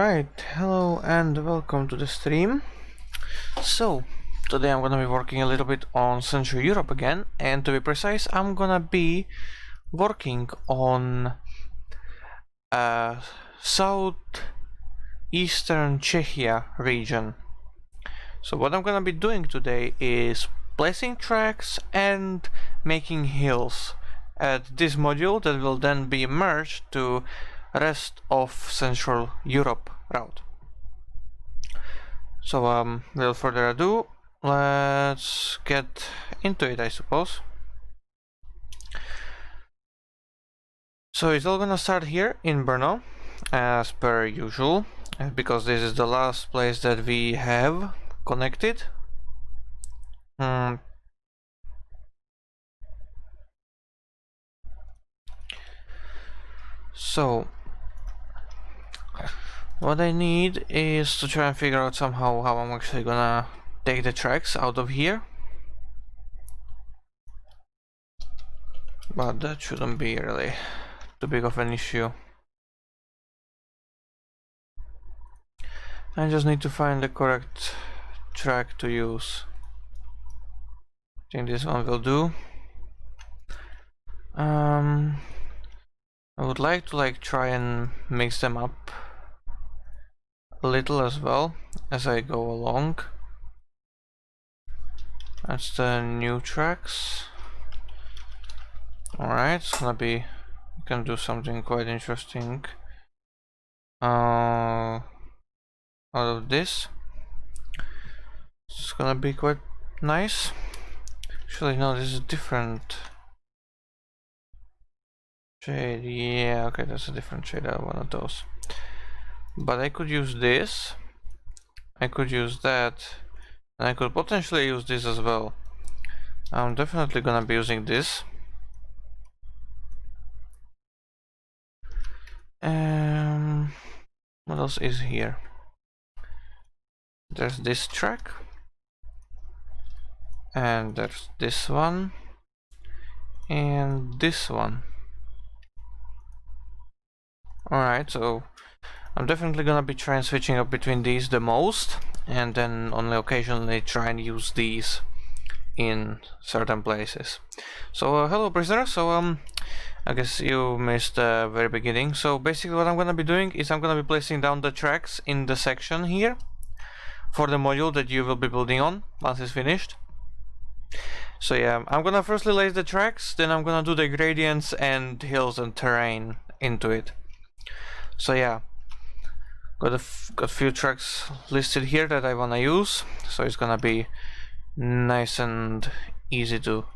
Alright, hello and welcome to the stream. So, today I'm gonna be working a little bit on Central Europe again, and to be precise, I'm gonna be working on southeastern Czechia region. So what I'm gonna be doing today is placing tracks and making hills at this module that will then be merged to rest of Central Europe route. So without further ado, let's get into it, I suppose. So it's all gonna start here in Brno, as per usual, because this is the last place that we have connected. So what I need is to try and figure out somehow how I'm actually gonna take the tracks out of here. But that shouldn't be really too big of an issue. I just need to find the correct track to use. I think this one will do. I would like to try and mix them up a little as well as I go along. That's the new tracks. Alright, it's gonna be, we can do something quite interesting out of this. It's gonna be quite nice. Actually no, this is different shade. Yeah, okay, that's a different shade. I have one of those. But I could use this, I could use that, and I could potentially use this as well. I'm definitely gonna be using this. What else is here? There's this track, and there's this one, and this one. Alright, so I'm definitely gonna be trying switching up between these the most, and then only occasionally try and use these in certain places. So hello prisoner, so I guess you missed the very beginning. So basically what I'm gonna be doing is I'm gonna be placing down the tracks in the section here for the module that you will be building on once it's finished. So yeah, I'm gonna firstly lay the tracks, then I'm gonna do the gradients and hills and terrain into it. So yeah, got a few tracks listed here that I wanna use, so it's gonna be nice and easy to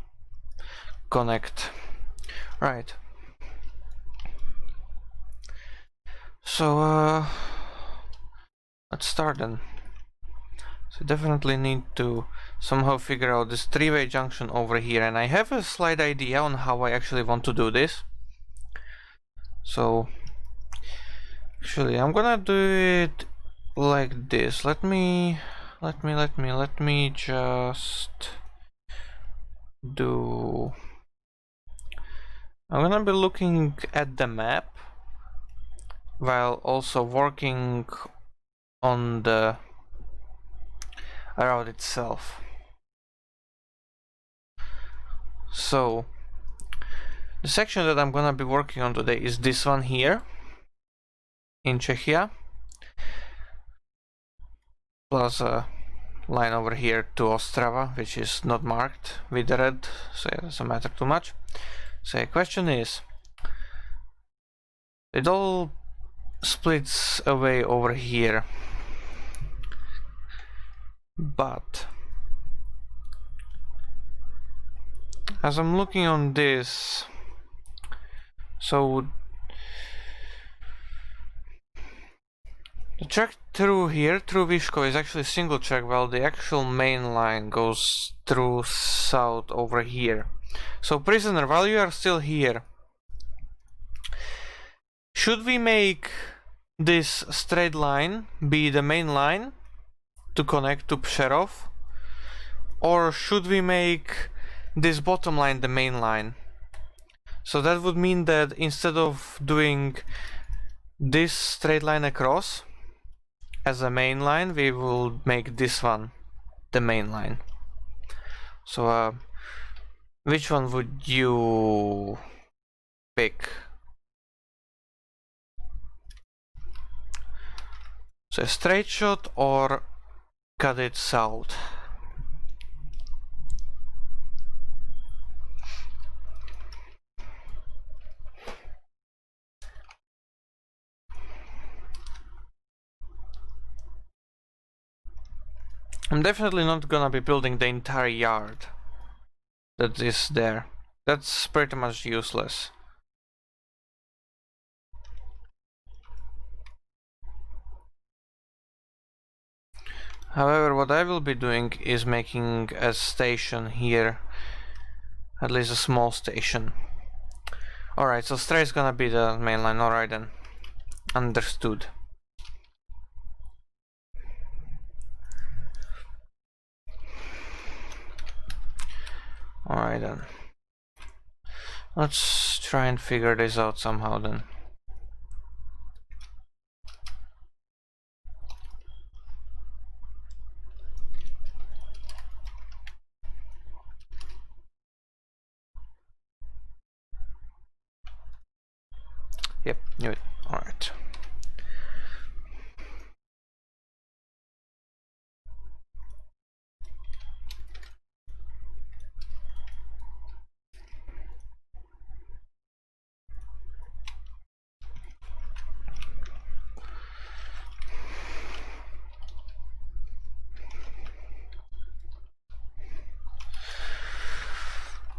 connect. Right. So let's start then. So definitely need to somehow figure out this three-way junction over here, and I have a slight idea on how I actually want to do this. So actually I'm gonna do it like this. Let me just do, I'm gonna be looking at the map while also working on the route itself. So the section that I'm gonna be working on today is this one here in Czechia, plus a line over here to Ostrava, which is not marked with the red, so it doesn't matter too much. So the question is, it all splits away over here, but as I'm looking on this, so the track through here, through Vyškov, is actually a single track, while the actual main line goes through south over here. So prisoner, while you are still here, should we make this straight line be the main line to connect to Přerov, or should we make this bottom line the main line? So that would mean that instead of doing this straight line across, as a main line, we will make this one the main line. So which one would you pick? So a straight shot or cut it south? I'm definitely not gonna be building the entire yard that is there. That's pretty much useless. However, what I will be doing is making a station here, at least a small station. Alright, so straight is gonna be the main line. Alright then, understood. Alright then, let's try and figure this out somehow then. Yep, knew it. Alright.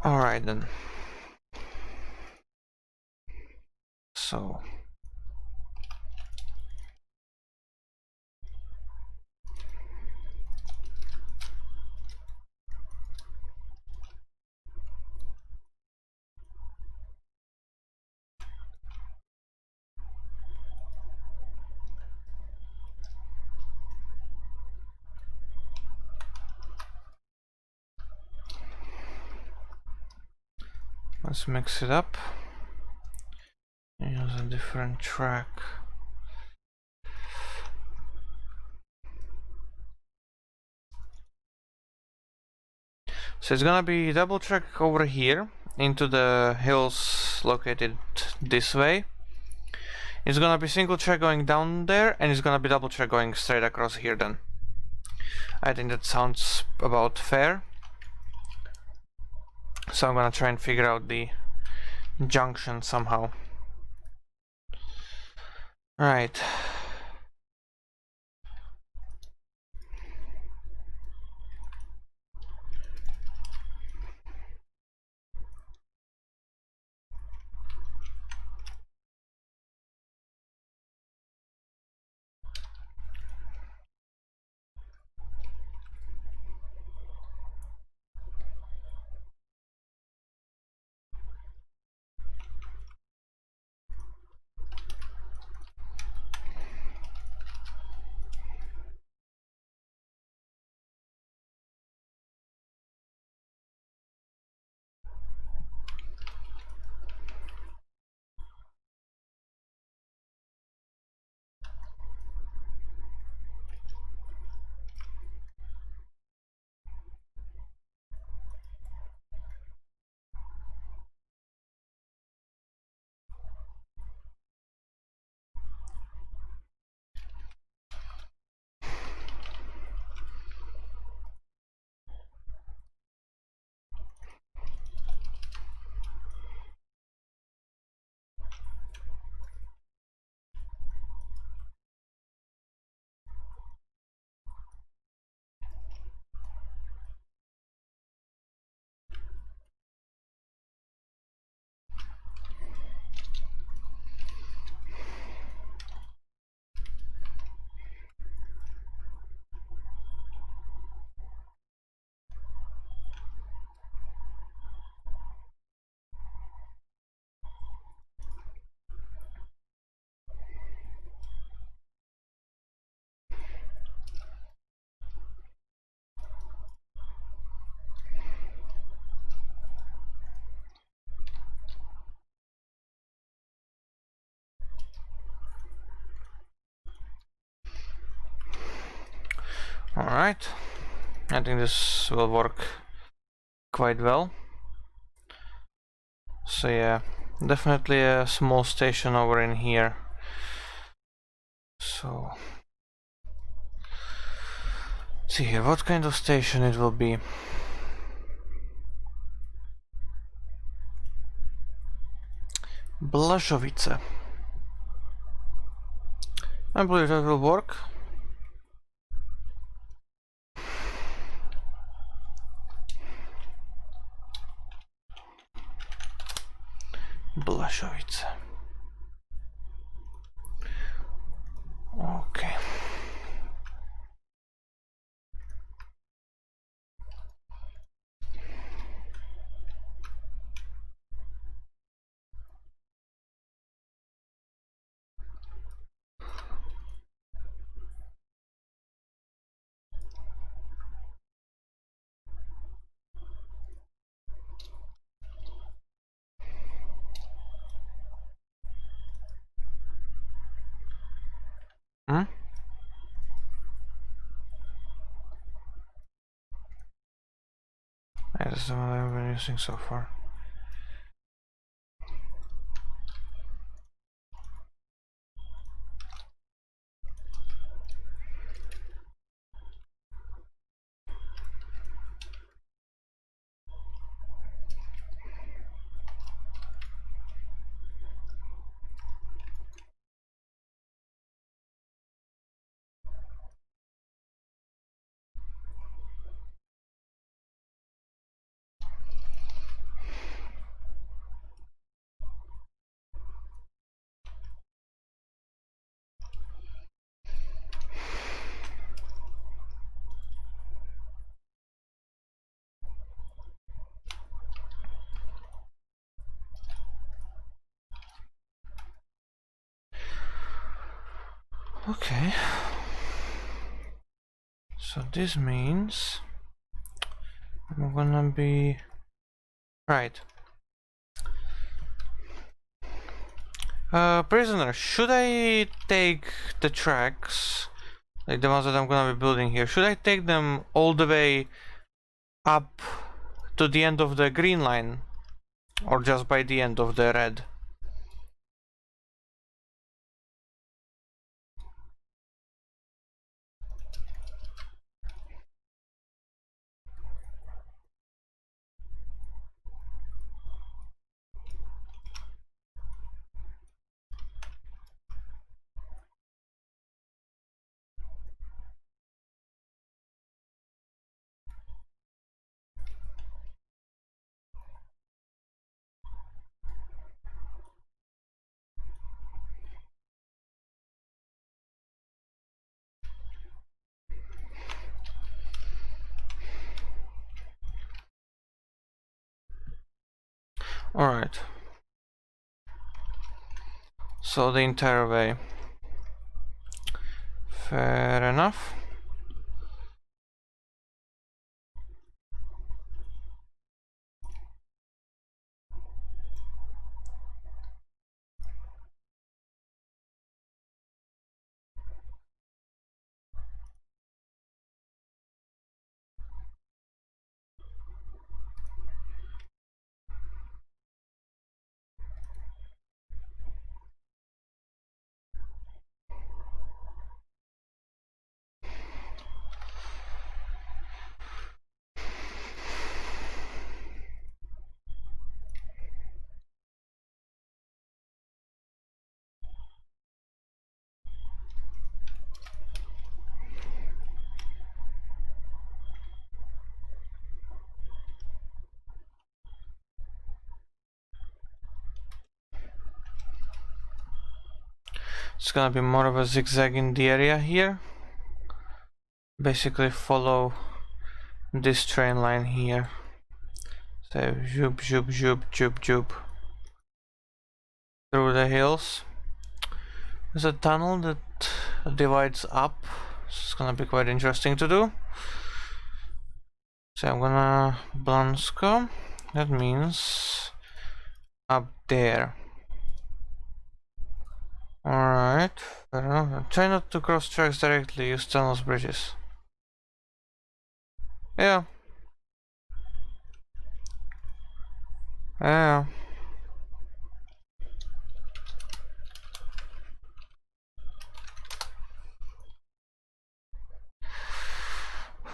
Alright then. So let's mix it up. Use a different track. So it's gonna be double track over here into the hills located this way. It's gonna be single track going down there, and it's gonna be double track going straight across here then. I think that sounds about fair. So I'm gonna try and figure out the junction somehow. Right. Alright, I think this will work quite well. So yeah, definitely a small station over in here. So let's see here, what kind of station it will be. Blažovice. I believe that will work. Blažovice. Okay. Hmm? That's the one I've been using so far. Okay. So this means I'm gonna be right. Prisoner, should I take the tracks, like the ones that I'm gonna be building here, should I take them all the way up to the end of the green line, or just by the end of the red? Alright. So the entire way. Fair enough. It's gonna be more of a zigzag in the area here. Basically follow this train line here. So zoop, zoop, zoop, zoop, zoop through the hills. There's a tunnel that divides up. It's gonna be quite interesting to do. So I'm gonna Blansko. That means up there. Alright, fair enough. Try not to cross tracks directly, use tunnels, bridges. Yeah. Yeah.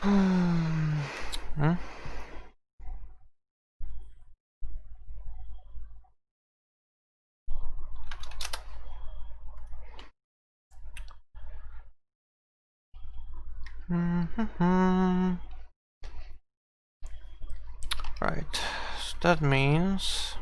Hmm. Right. So that means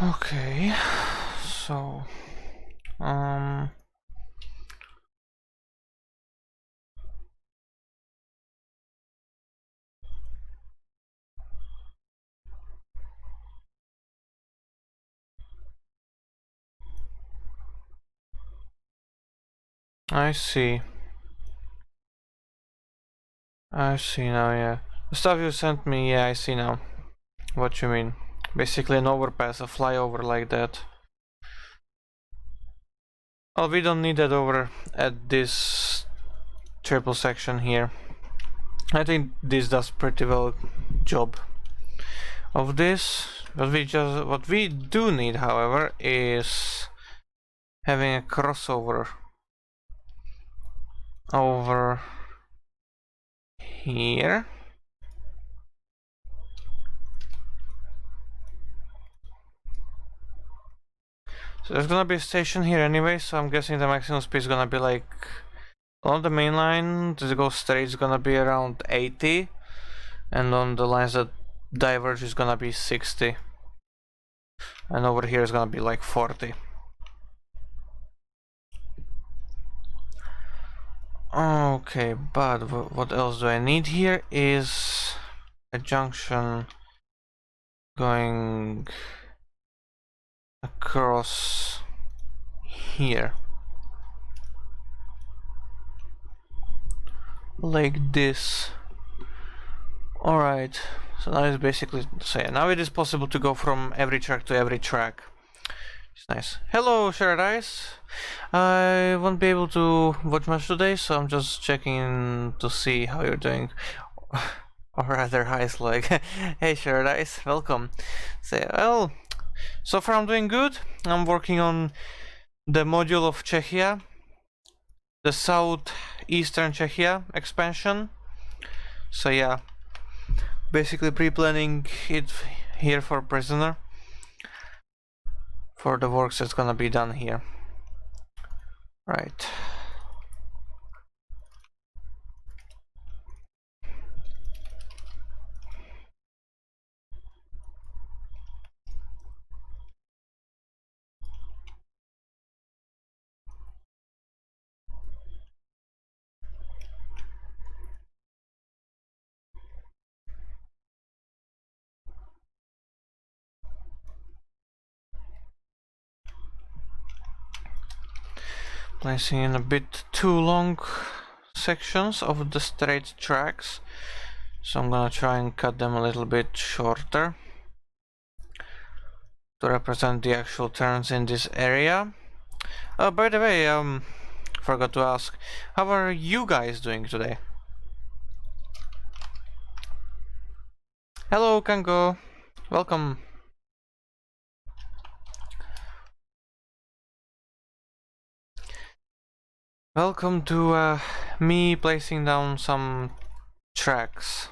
okay. So I see. I see now, yeah. The stuff you sent me, yeah, I see now what you mean. Basically an overpass, a flyover like that. Oh, we don't need that over at this triple section here. I think this does pretty well job of this. What we do need, however, is having a crossover over here. So there's gonna be a station here anyway, so I'm guessing the maximum speed is gonna be like on the main line to go straight is gonna be around 80, and on the lines that diverge is gonna be 60, and over here is gonna be like 40. Okay, but what else do I need here is a junction going across here like this. Alright, so now it's basically, so yeah, now it is possible to go from every track to every track. It's nice. Hello, Shared Ice. I won't be able to watch much today, so I'm just checking to see how you're doing. Or rather, Ice like, hey Shared Ice, welcome. So, well, so far I'm doing good. I'm working on the module of Czechia, the southeastern Czechia expansion. So yeah, basically pre-planning it here for prisoner for the works that's gonna be done here. Right. Placing in a bit too long sections of the straight tracks, so I'm gonna try and cut them a little bit shorter to represent the actual turns in this area. By the way, forgot to ask, how are you guys doing today? Hello, Kango, welcome. Welcome to me placing down some tracks.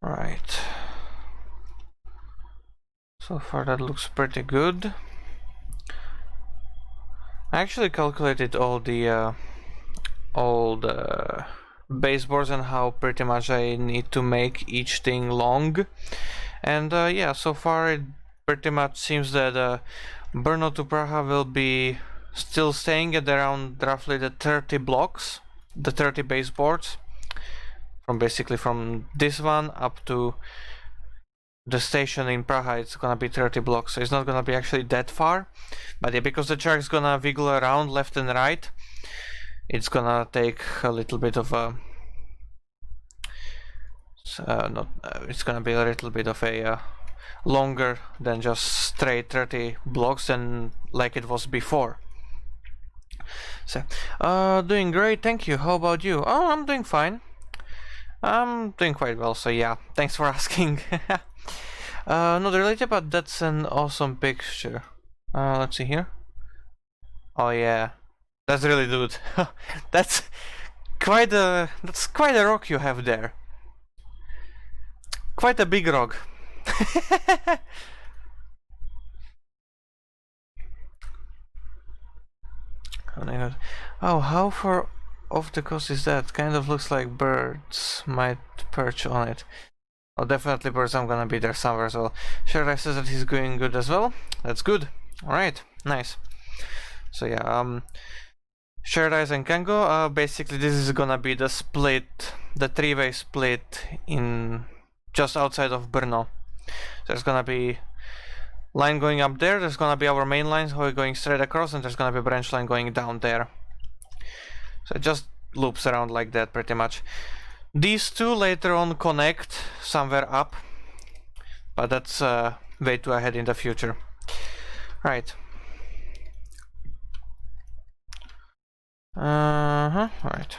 Right. So far that looks pretty good. I actually calculated all the baseboards and how pretty much I need to make each thing long. And yeah, so far it pretty much seems that Brno to Praha will be still staying at around roughly the 30 blocks, the 30 baseboards, from basically from this one up to the station in Praha. It's gonna be 30 blocks, so it's not gonna be actually that far, but yeah, because the track's gonna wiggle around left and right, it's gonna take a little bit of a it's gonna be a little bit of a longer than just straight 30 blocks than like it was before. So doing great, thank you. How about you? Oh, I'm doing fine. I'm doing quite well, so yeah, thanks for asking. Not related, but that's an awesome picture. Let's see here. Oh yeah, that's really good. That's quite a rock you have there. Quite a big rock. Oh, how far off the coast is that? Kind of looks like birds might perch on it. Oh, definitely birds. I'm gonna be there somewhere as well. Sharadai says that he's going good as well. That's good. Alright, nice. So yeah, Sharadai and Kango, basically this is gonna be the split, the three-way split in just outside of Brno. There's gonna be line going up there, there's gonna be our main lines going straight across, and there's gonna be a branch line going down there. So it just loops around like that pretty much. These two later on connect somewhere up, but that's way too ahead in the future. Right. Right.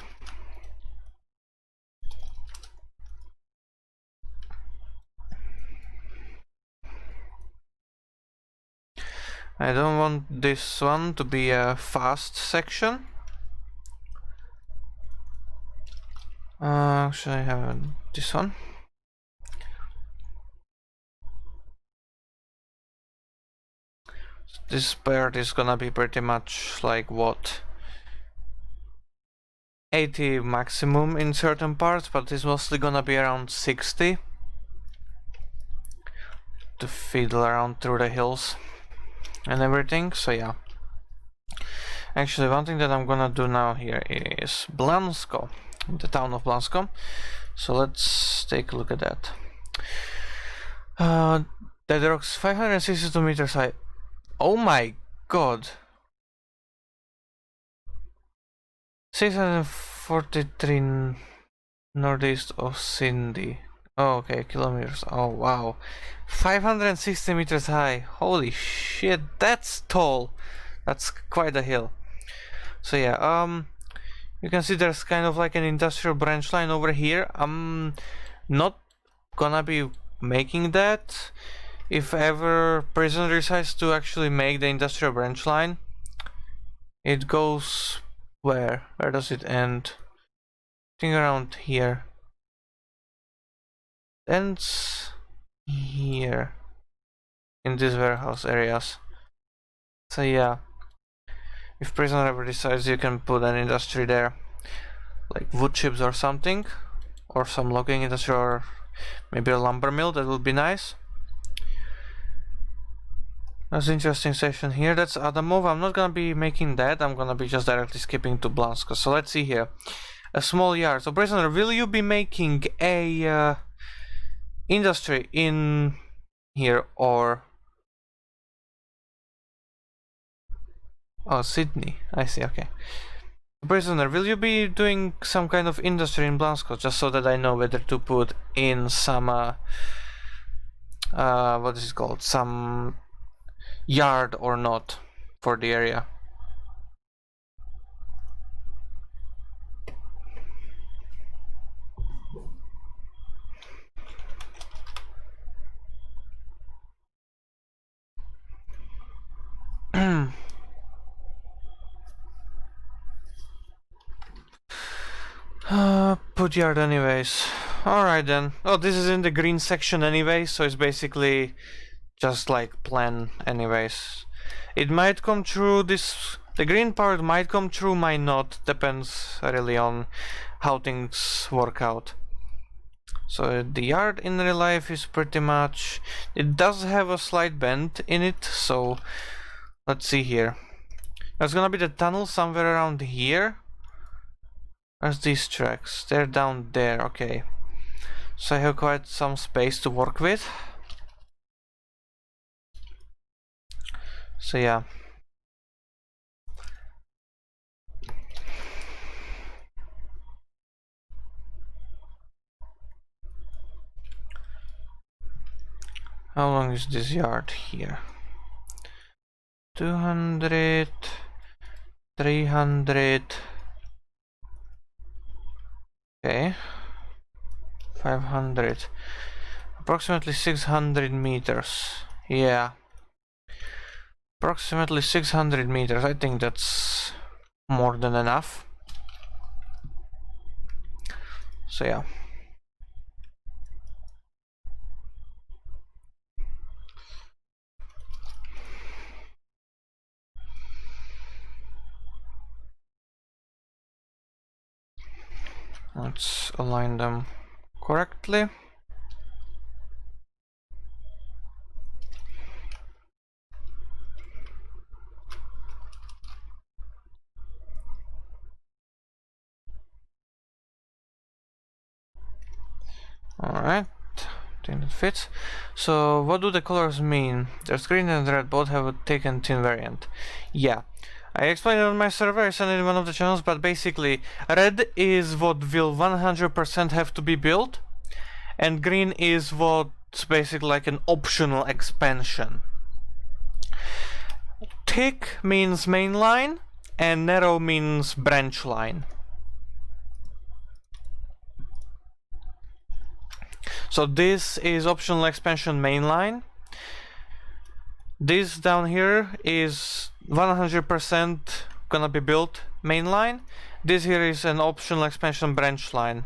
I don't want this one to be a fast section. Should I have this one? This part is gonna be pretty much like what? 80 maximum in certain parts, but it's mostly gonna be around 60 to fiddle around through the hills and everything, so yeah. Actually, one thing that I'm gonna do now here is Blansko, the town of Blansko. So let's take a look at that. That rocks 562 meters high. Oh my god! 643 northeast of Cindy. Oh, okay, kilometers. Oh, wow. 560 meters high. Holy shit, that's tall. That's quite a hill. So yeah, you can see there's kind of like an industrial branch line over here. I'm not gonna be making that. If ever prison decides to actually make the industrial branch line, it goes where? Where does it end? I think around here. Ends here in these warehouse areas. So yeah, if prison ever decides, you can put an industry there, like wood chips or something, or some logging industry, or maybe a lumber mill. That would be nice. That's an interesting section here. That's Adamov. I'm not gonna be making that. I'm gonna be just directly skipping to Blansko. So let's see here. A small yard. So prisoner, will you be making a industry in here or? Oh, Sydney. I see. Okay. Prisoner, will you be doing some kind of industry in Blansko, just so that I know whether to put in some what is it called? Some yard or not for the area. Put yard anyways. Alright then. Oh, this is in the green section anyway, so it's basically just like plan anyways. It might come true, the green part might come true, might not. Depends really on how things work out. So the yard in real life is pretty much... It does have a slight bend in it, so let's see here. There's gonna be the tunnel somewhere around here. Where's these tracks? They're down there, okay. So I have quite some space to work with. So yeah. How long is this yard here? 200, 300. Okay. 500. Approximately 600 meters. Yeah. Approximately 600 meters. I think that's more than enough. So yeah. Let's align them correctly. Alright, I think that fits. So what do the colors mean? There's green and red, both have a thick and thin variant. Yeah, I explained it on my server, I sent it in one of the channels, but basically red is what will 100% have to be built, and green is what's basically like an optional expansion. Thick means main line, and narrow means branch line. So this is optional expansion mainline. This down here is 100% gonna be built mainline. This here is an optional expansion branch line.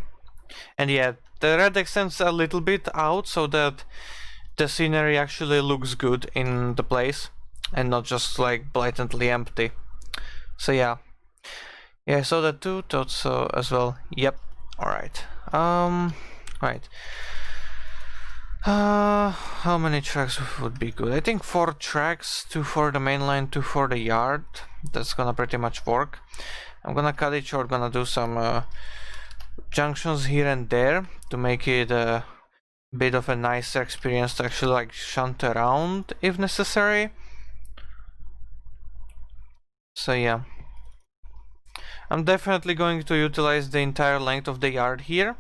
And yeah, the red extends a little bit out so that the scenery actually looks good in the place and not just like blatantly empty. So yeah. Yeah, I saw that too, thought so as well. Yep. Alright. Right. How many tracks would be good? I think 4 tracks, 2 for the main line, 2 for the yard. That's gonna pretty much work. I'm gonna cut it short, gonna do some junctions here and there to make it a bit of a nicer experience to actually like shunt around if necessary. So yeah. I'm definitely going to utilize the entire length of the yard here,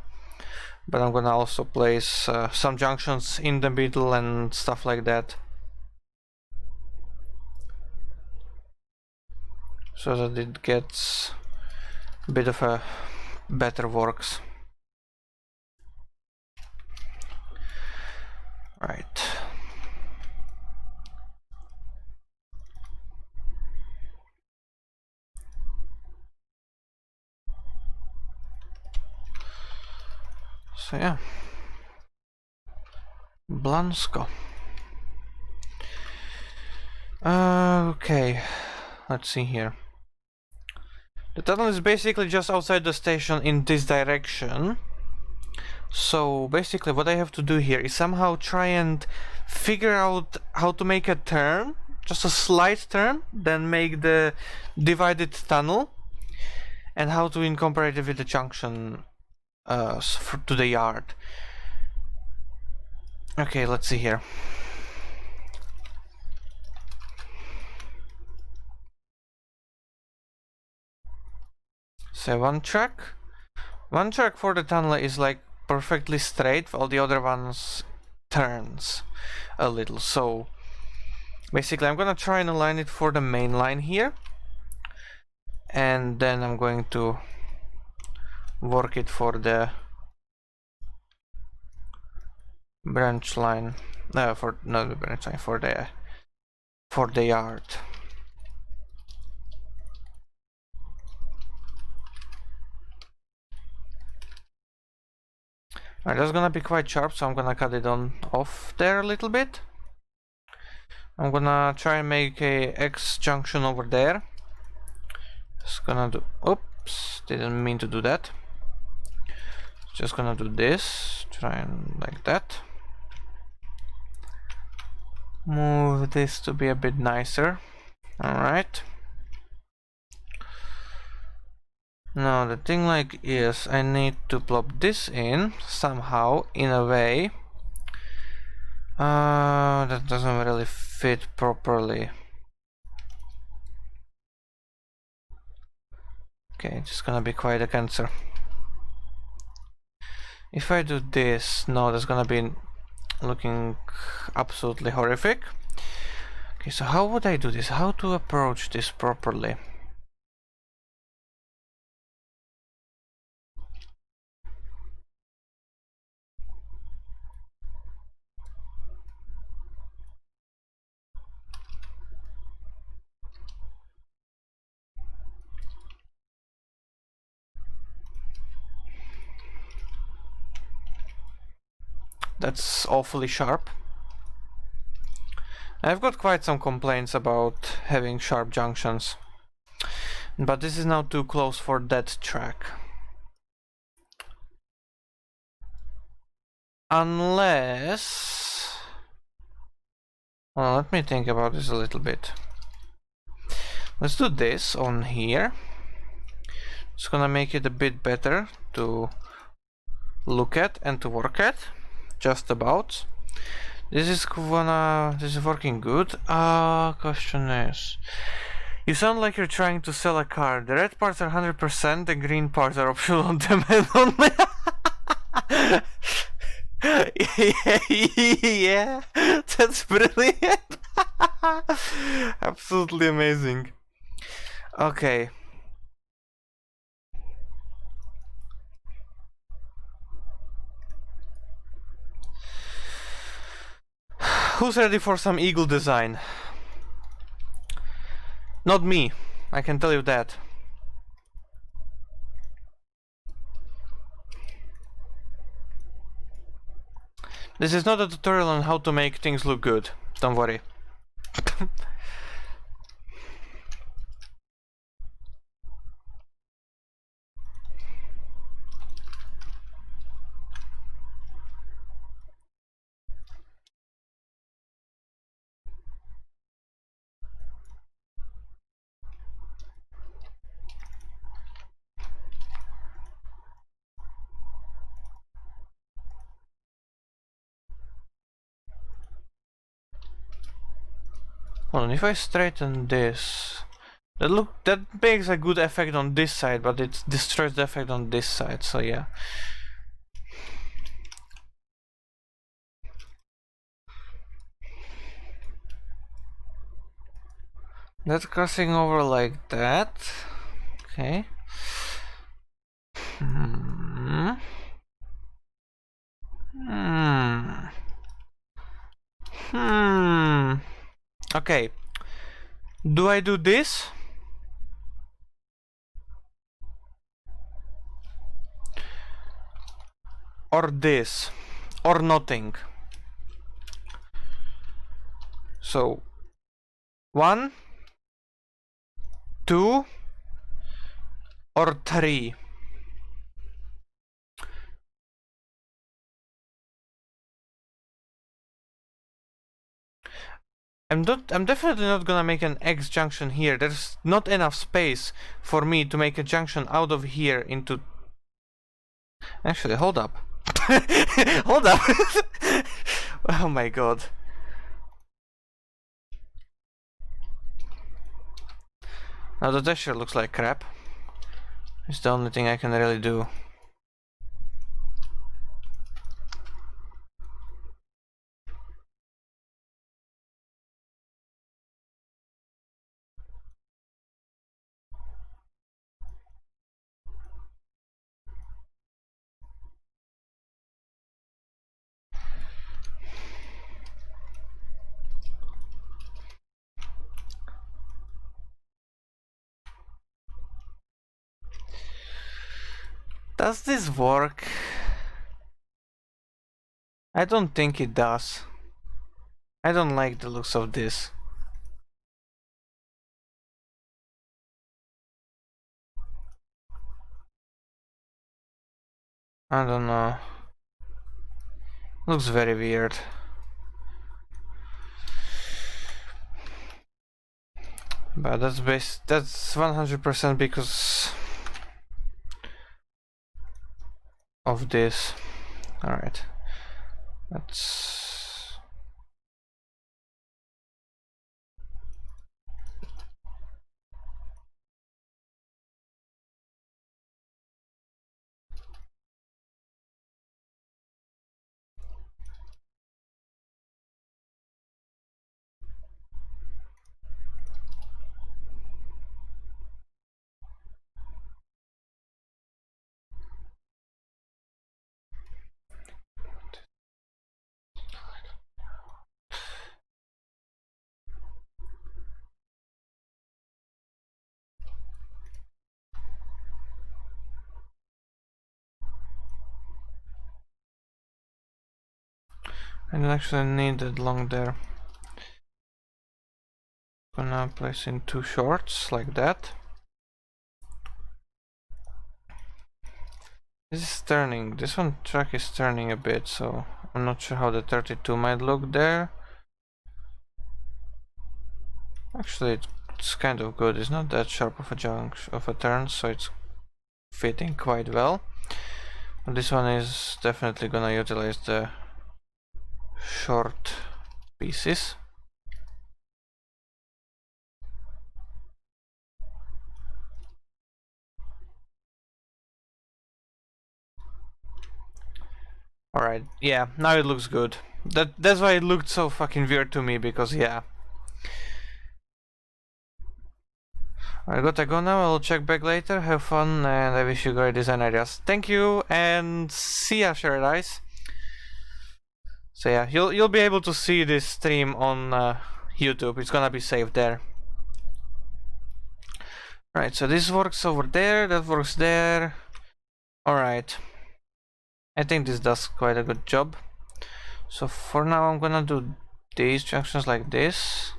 but I'm gonna also place some junctions in the middle and stuff like that, so that it gets a bit of a better works. Right. So yeah, Blansko. Okay, let's see here. The tunnel is basically just outside the station in this direction. So basically what I have to do here is somehow try and figure out how to make a turn, just a slight turn, then make the divided tunnel, and how to incorporate it with the junction to the yard. Okay, let's see here. So one track for the tunnel is like perfectly straight, while the other ones turns a little. So basically I'm gonna try and align it for the main line here, and then I'm going to work it for the branch line, for the yard. Alright, that's gonna be quite sharp, so I'm gonna cut it off there a little bit. I'm gonna try and make a X junction over there. Just gonna do, oops, didn't mean to do that. Just gonna do this, try and like that. Move this to be a bit nicer. Alright. Now the thing like is I need to plop this in somehow in a way that doesn't really fit properly. Okay, it's gonna be quite a cancer. If I do this, no, that's gonna be looking absolutely horrific. Okay, so how would I do this? How to approach this properly? That's awfully sharp. I've got quite some complaints about having sharp junctions, but this is now too close for that track. Unless... well, let me think about this a little bit. Let's do this on here. It's gonna make it a bit better to look at and to work at. Just about. This is working good. Question is, you sound like you're trying to sell a car. The red parts are 100%, the green parts are optional on demand only. Yeah, that's brilliant. Absolutely amazing. Okay. Who's ready for some eagle design? Not me, I can tell you that. This is not a tutorial on how to make things look good, don't worry. Hold on, if I straighten this, That makes a good effect on this side, but it destroys the effect on this side, so yeah. That's crossing over like that. Okay. Okay. Do I do this? Or this? Or nothing? So 1, 2, or 3? I'm definitely not gonna make an X junction here. There's not enough space for me to make a junction out of here into... Actually, hold up. Hold up. Oh my god. Now the dasher looks like crap. It's the only thing I can really do. Does this work? I don't think it does. I don't like the looks of this. I don't know. Looks very weird. But that's 100% because of this. Alright. That's... I don't actually need it long there. Gonna place in 2 shorts like that. This is turning. This one track is turning a bit, so I'm not sure how the 32 might look there. Actually, it's kind of good. It's not that sharp of a turn, so it's fitting quite well. But this one is definitely gonna utilize the short pieces. Alright, yeah, now it looks good. That's why it looked so fucking weird to me, because yeah. I gotta go now, I'll check back later, have fun, and I wish you great design ideas. Thank you, and see ya, Shared Eyes. So yeah, you'll be able to see this stream on YouTube, it's gonna be saved there. Right, so this works over there, that works there. Alright. I think this does quite a good job. So for now I'm gonna do these junctions like this.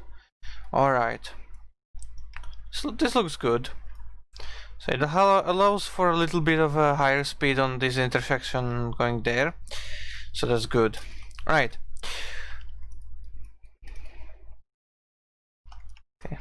Alright. So this looks good. So it allows for a little bit of a higher speed on this intersection going there. So that's good. Right. Okay.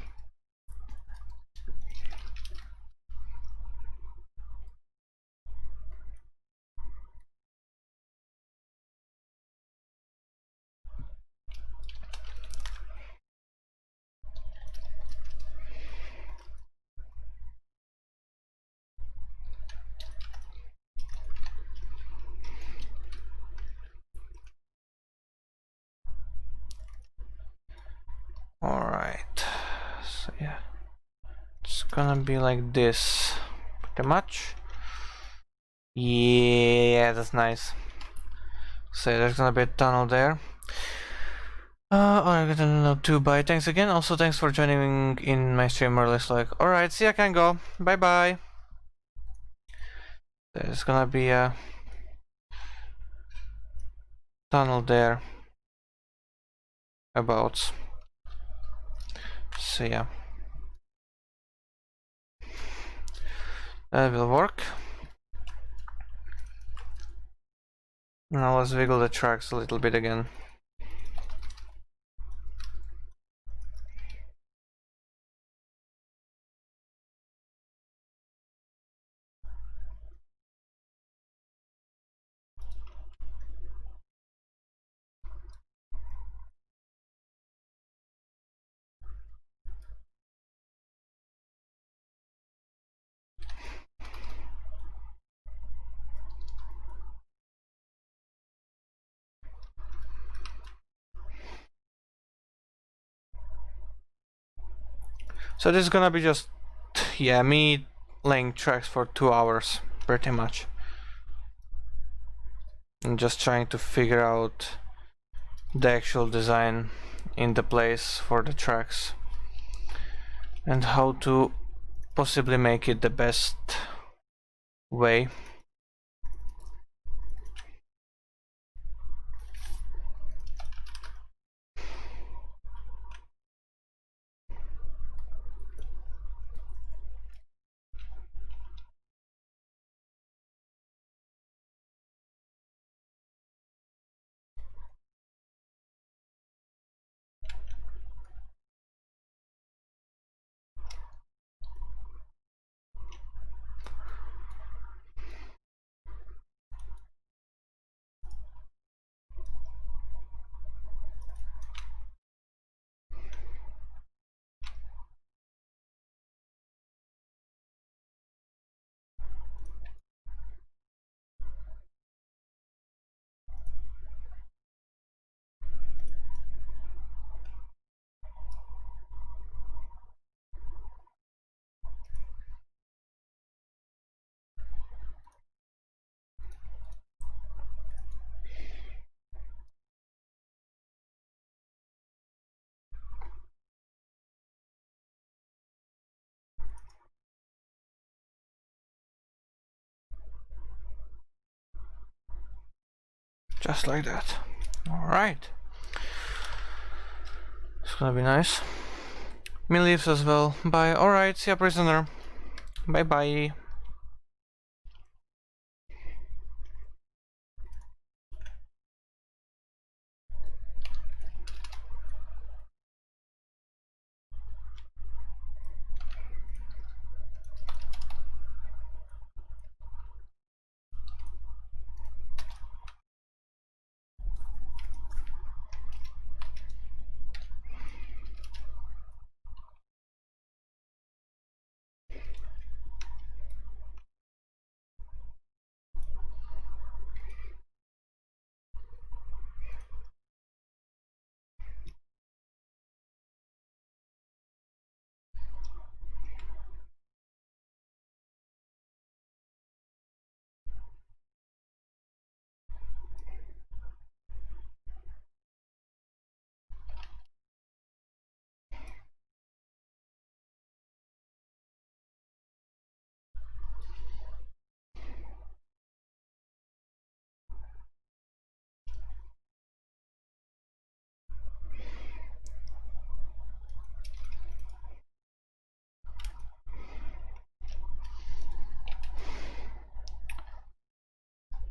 So yeah, it's gonna be like this, pretty much. Yeah, that's nice. So there's gonna be a tunnel there. I got another 2 bye. Thanks again. Also, thanks for joining in my stream early. Like, alright, see, I can go. Bye bye. There's gonna be a tunnel there. About. So yeah. That will work. Now let's wiggle the tracks a little bit again. So this is gonna be just, yeah, me laying tracks for 2 hours, pretty much. And just trying to figure out the actual design in the place for the tracks. And how to possibly make it the best way. Just like that. Alright. It's gonna be nice. Me leaves as well. Bye. Alright, see ya, prisoner. Bye bye.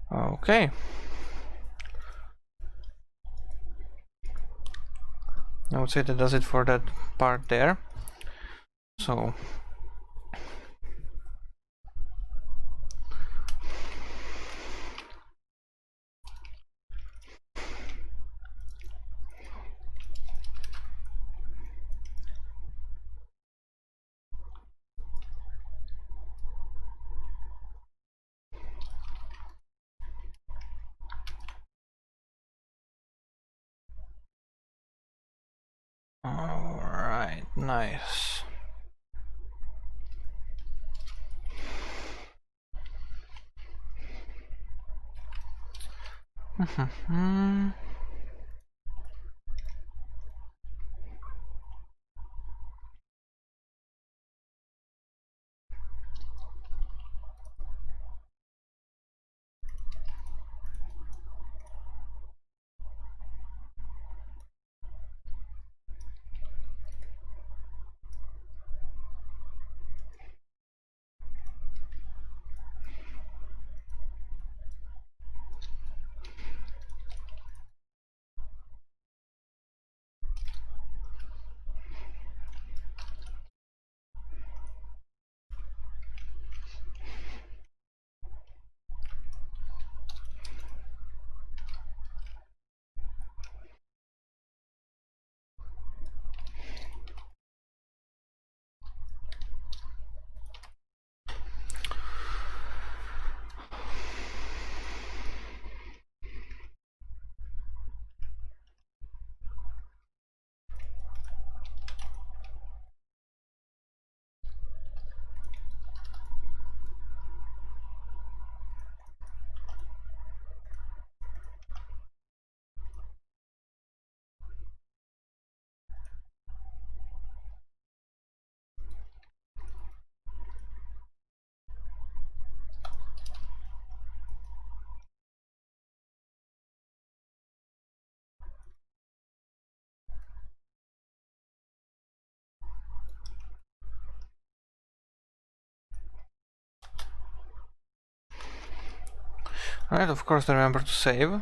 Okay. I would say that does it for that part there. So alright, nice. Alright, of course, remember to save.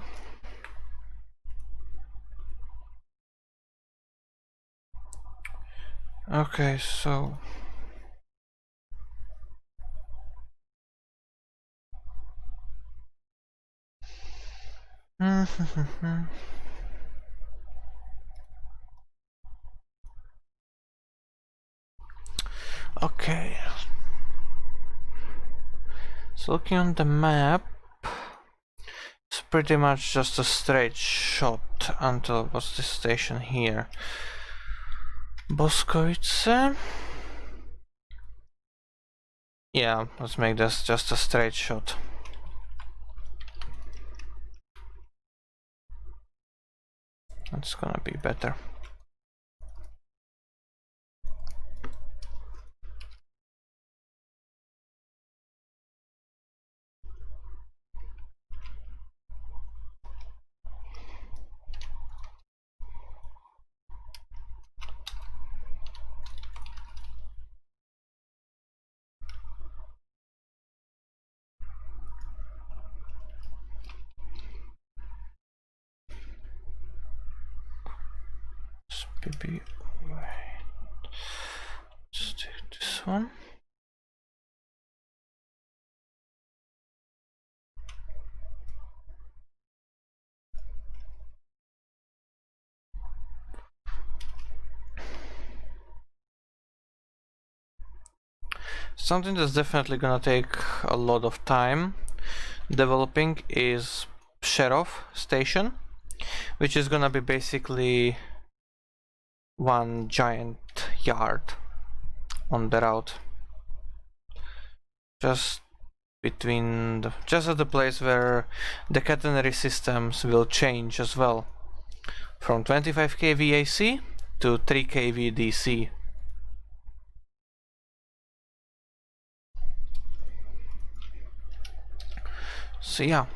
Okay, so... Okay. So looking on the map, it's pretty much just a straight shot until what's this station here? Boskovice? Yeah, let's make this just a straight shot. That's gonna be better. Maybe let's take this one. Something that's definitely gonna take a lot of time developing is Přerov station, which is gonna be basically one giant yard on the route, just between just at the place where the catenary systems will change as well, from 25 kV AC to 3 kV DC. So yeah,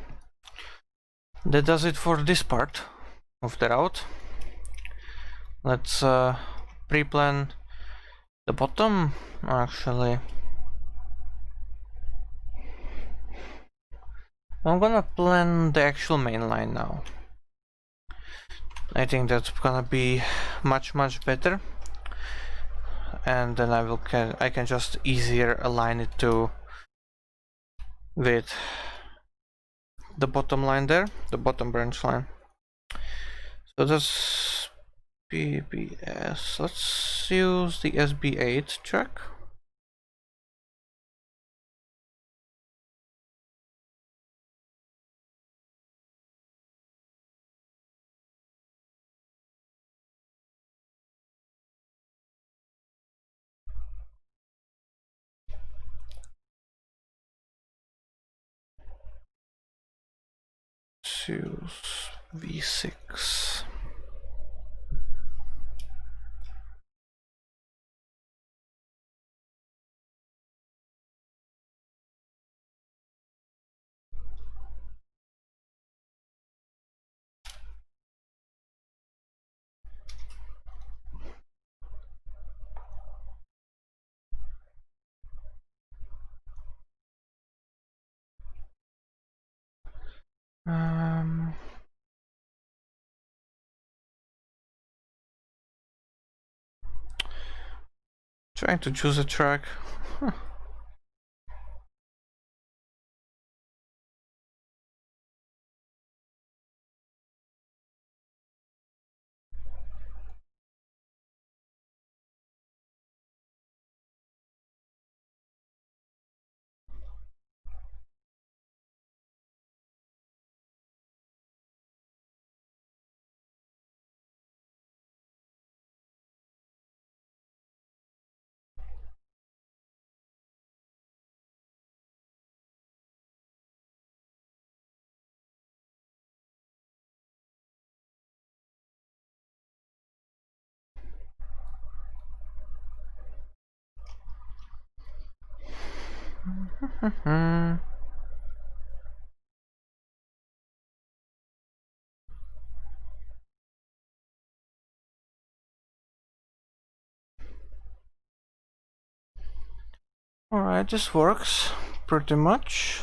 that does it for this part of the route. Let's pre-plan the bottom. Actually, I'm gonna plan the actual main line now. I think that's gonna be much better, and then I can just easier align it to with the bottom line there, the bottom branch line. So that's PBS. Let's use the SB8 track. use V6. Trying to choose a track. Huh. Alright, this works pretty much.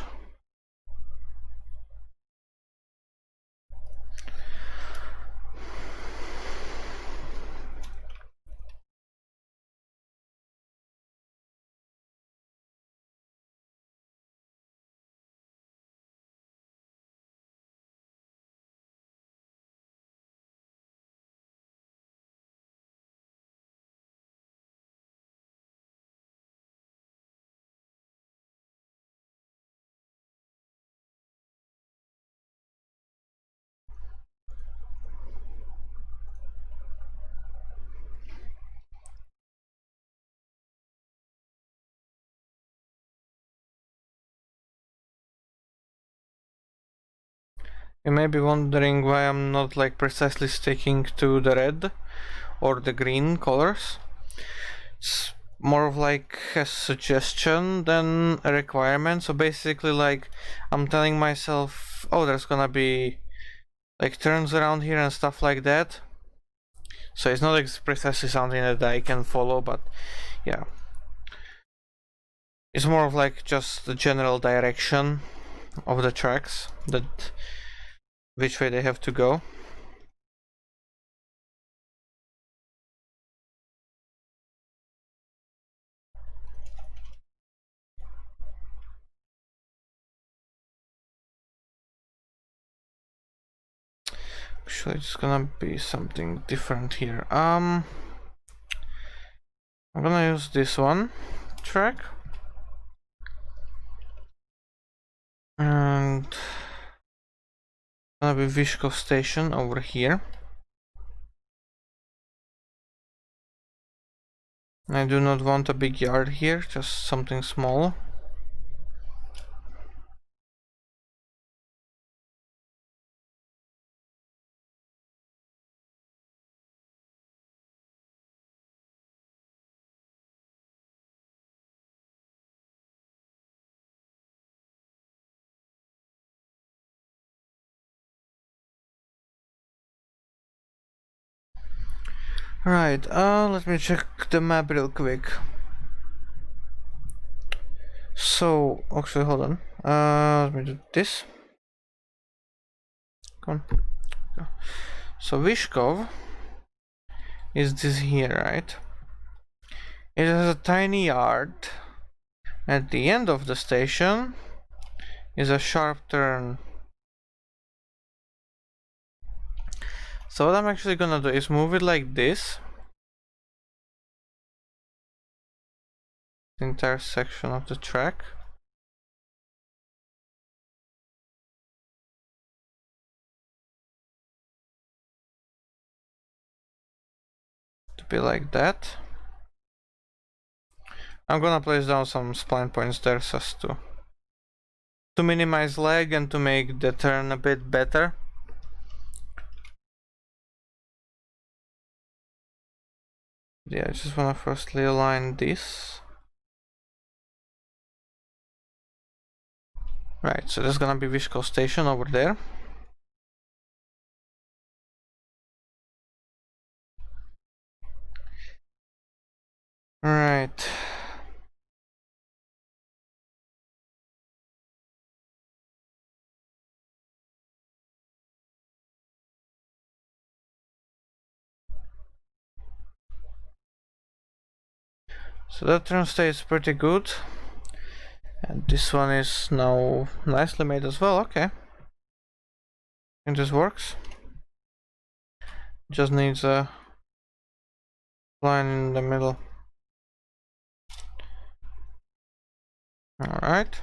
You may be wondering why I'm not like precisely sticking to the red or the green colors. It's more of like a suggestion than a requirement. So basically, like, I'm telling myself, oh, there's gonna be like turns around here and stuff like that. So it's not like precisely something that I can follow, but yeah, it's more of like just the general direction of the tracks, that which way they have to go. Actually, it's gonna be something different here. I'm gonna use this one track, and gonna be Vyškov station over here. I do not want a big yard here, just something small. Right, let me check the map real quick. So, actually, hold on. Let me do this. Come on. So, Vyškov is this here, right? It has a tiny yard. At the end of the station is a sharp turn. So what I'm actually gonna do is move it like this. The entire section of the track. To be like that. I'm gonna place down some spline points there just to to minimize lag and to make the turn a bit better. Yeah, I just wanna firstly align this. Right, so there's gonna be Vyškov station over there. Right. So that turn stays pretty good. And this one is now nicely made as well, okay. And this works. Just needs a line in the middle. Alright.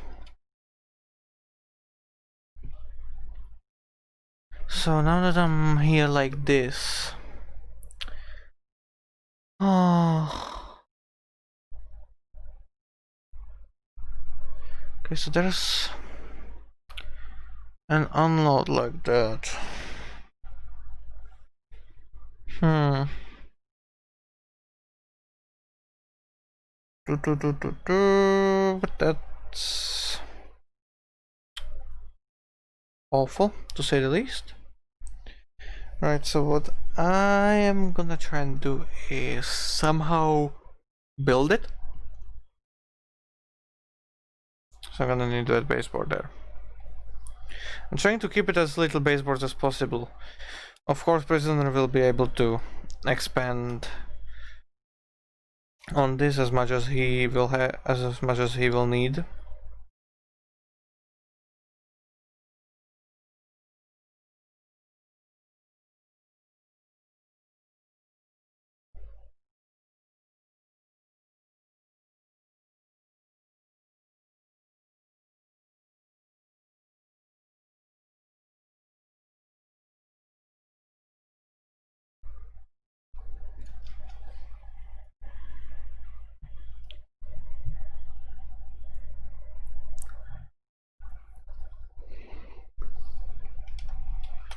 So now that I'm here like this. Oh. Okay, so there's an unload like that. But that's awful, to say the least. Right, so what I am gonna try and do is somehow build it. So I'm gonna need that baseboard there. I'm trying to keep it as little baseboards as possible. Of course, Prisoner will be able to expand on this as much as he will have, as much as he will need.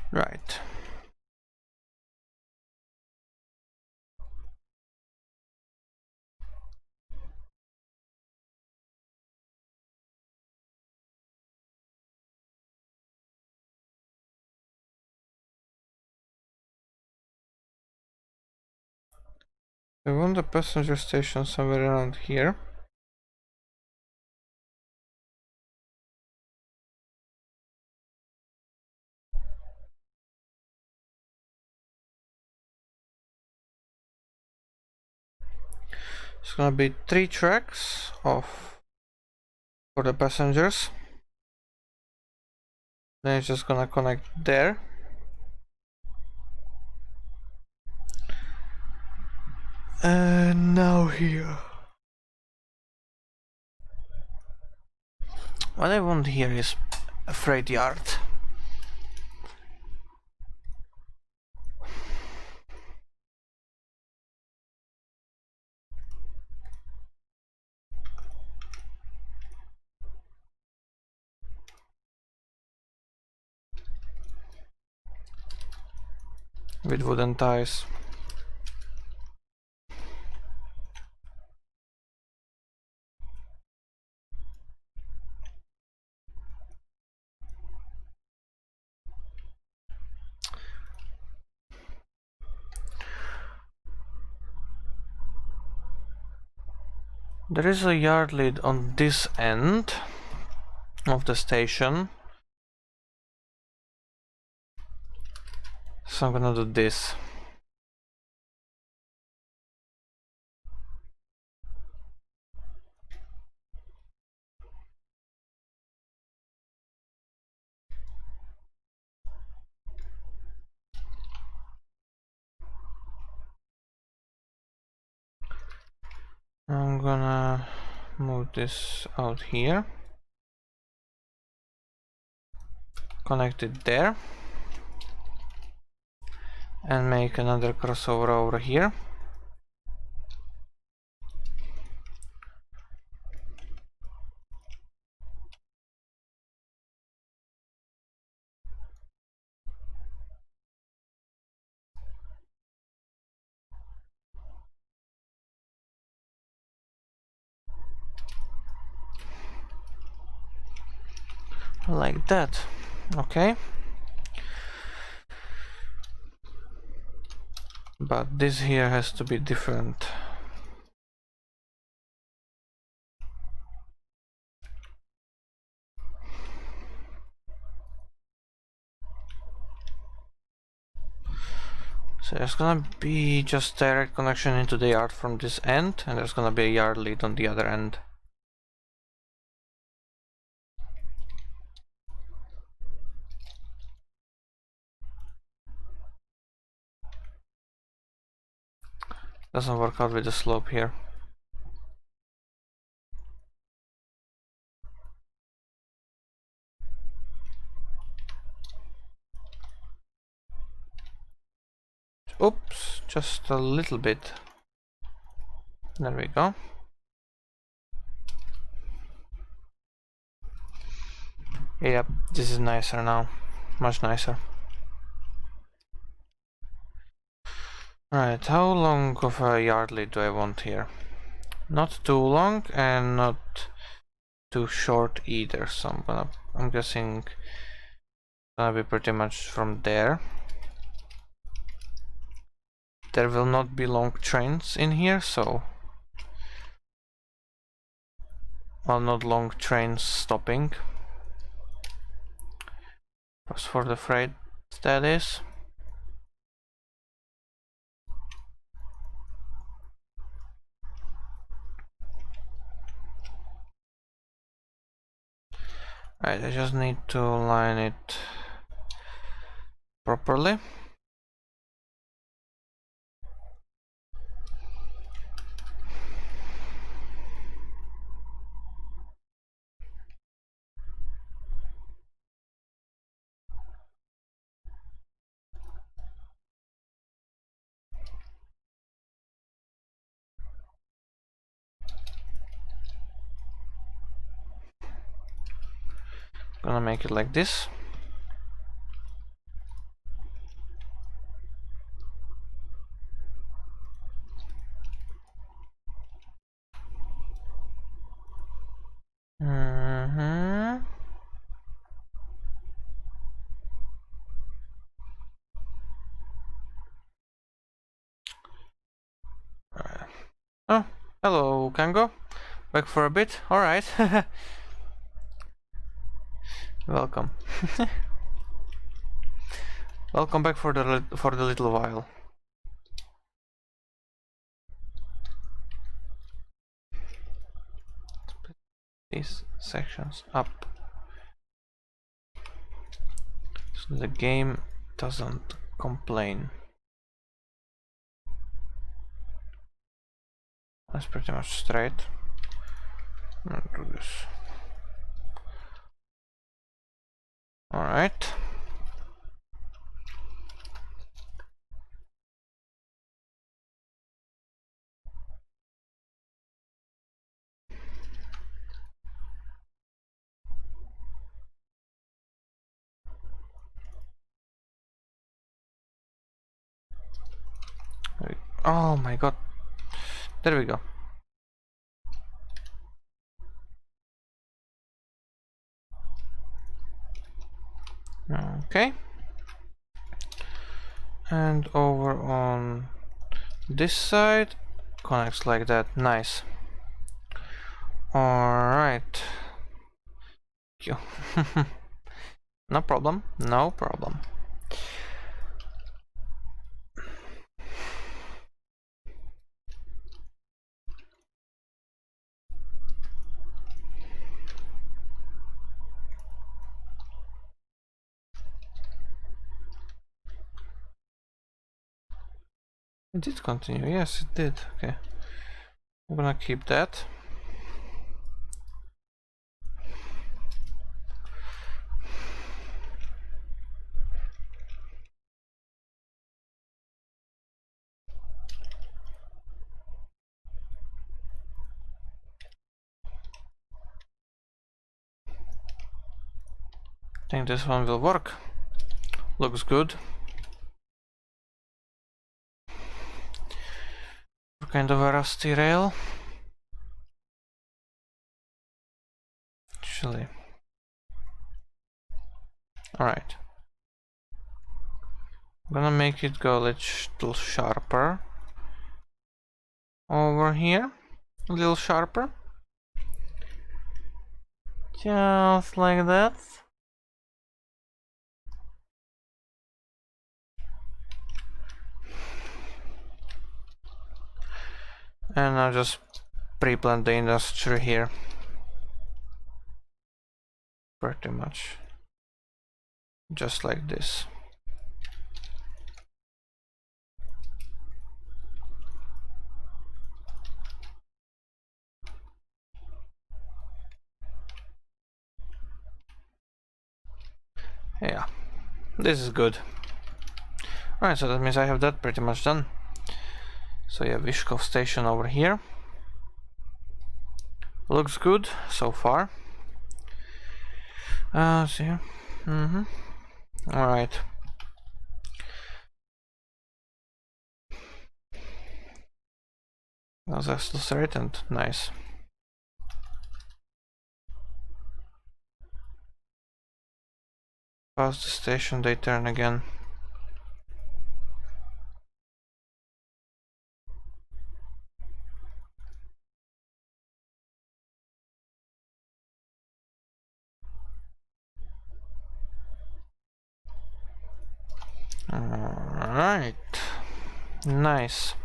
Right. I want the passenger station somewhere around here. It's gonna be 3 tracks for the passengers. Then it's just gonna connect there. And now here. What I want here is a freight yard. With wooden ties. There is a yard lid on this end of the station. So I'm gonna do this. I'm gonna move this out here. Connect it there. And make another crossover over here. like that. Okay. But this here has to be different. So there's gonna be just direct connection into the yard from this end, and there's gonna be a yard lead on the other end. Doesn't work out with the slope here. Oops, just a little bit. There we go. Yep, this is nicer now. Much nicer. Right, how long of a yard lead do I want here? Not too long and not too short either, so I'm guessing gonna be pretty much from there. There will not be long trains in here, so well, not long trains stopping. As for the freight, that is. Right, I just need to line it properly. Gonna make it like this. Oh, hello, Kango. Back for a bit. All right. Welcome. Welcome back for the little while. These sections up so the game doesn't complain. That's pretty much straight. I'll do this. All right. Oh my god. There we go. Okay. And over on this side connects like that. Nice. Alright. No problem. No problem. It did continue. Yes, it did. Okay. I'm gonna keep that. I think this one will work. Looks good. Kind of a rusty rail. Actually, Alright. I'm gonna make it go a little sharper. Over here. A little sharper. Just like that. And I'll just pre-plant the industry here. Pretty much. Just like this. Yeah, this is good. Alright, so that means I have that pretty much done. So yeah, Vyškov station over here. Looks good so far. See here. Alright. That's actually straight and nice. Past the station, they turn again. Alright. Nice.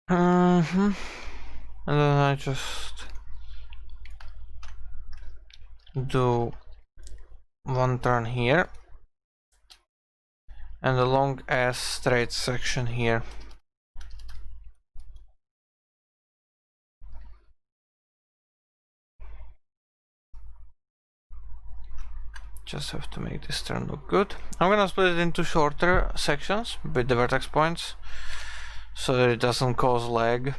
And then I just do one turn here and a long ass straight section here. Just have to make this turn look good. I'm gonna split it into shorter sections with the vertex points so that it doesn't cause lag.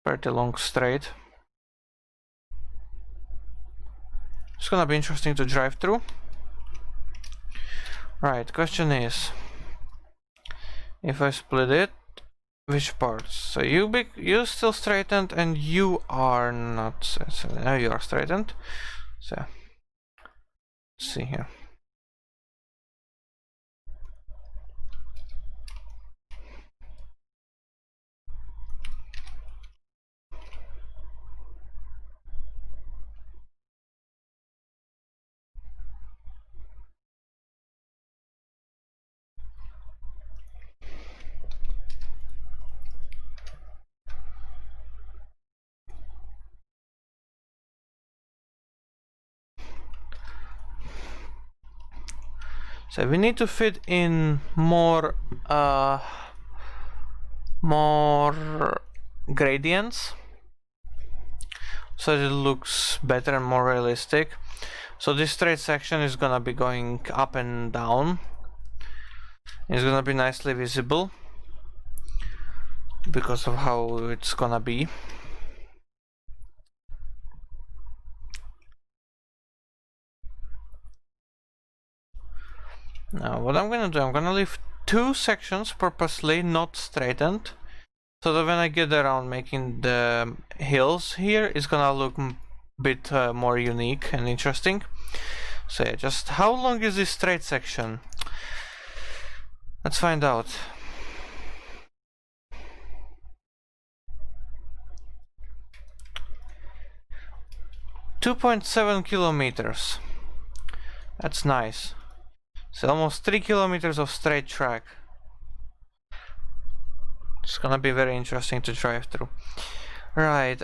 Pretty long straight. It's gonna be interesting to drive through. Right, question is, if I split it, which parts? So you still straightened and you are not. So now you are straightened. So let's see here. So we need to fit in more gradients so that it looks better and more realistic. So this straight section is gonna be going up and down. It's gonna be nicely visible because of how it's gonna be. Now what I'm gonna do, I'm gonna leave two sections purposely not straightened, so that when I get around making the hills here, it's gonna look a bit more unique and interesting. So yeah, just how long is this straight section? Let's find out. "2.7 kilometers. That's nice. So almost 3 kilometers of straight track. It's gonna be very interesting to drive through. Right,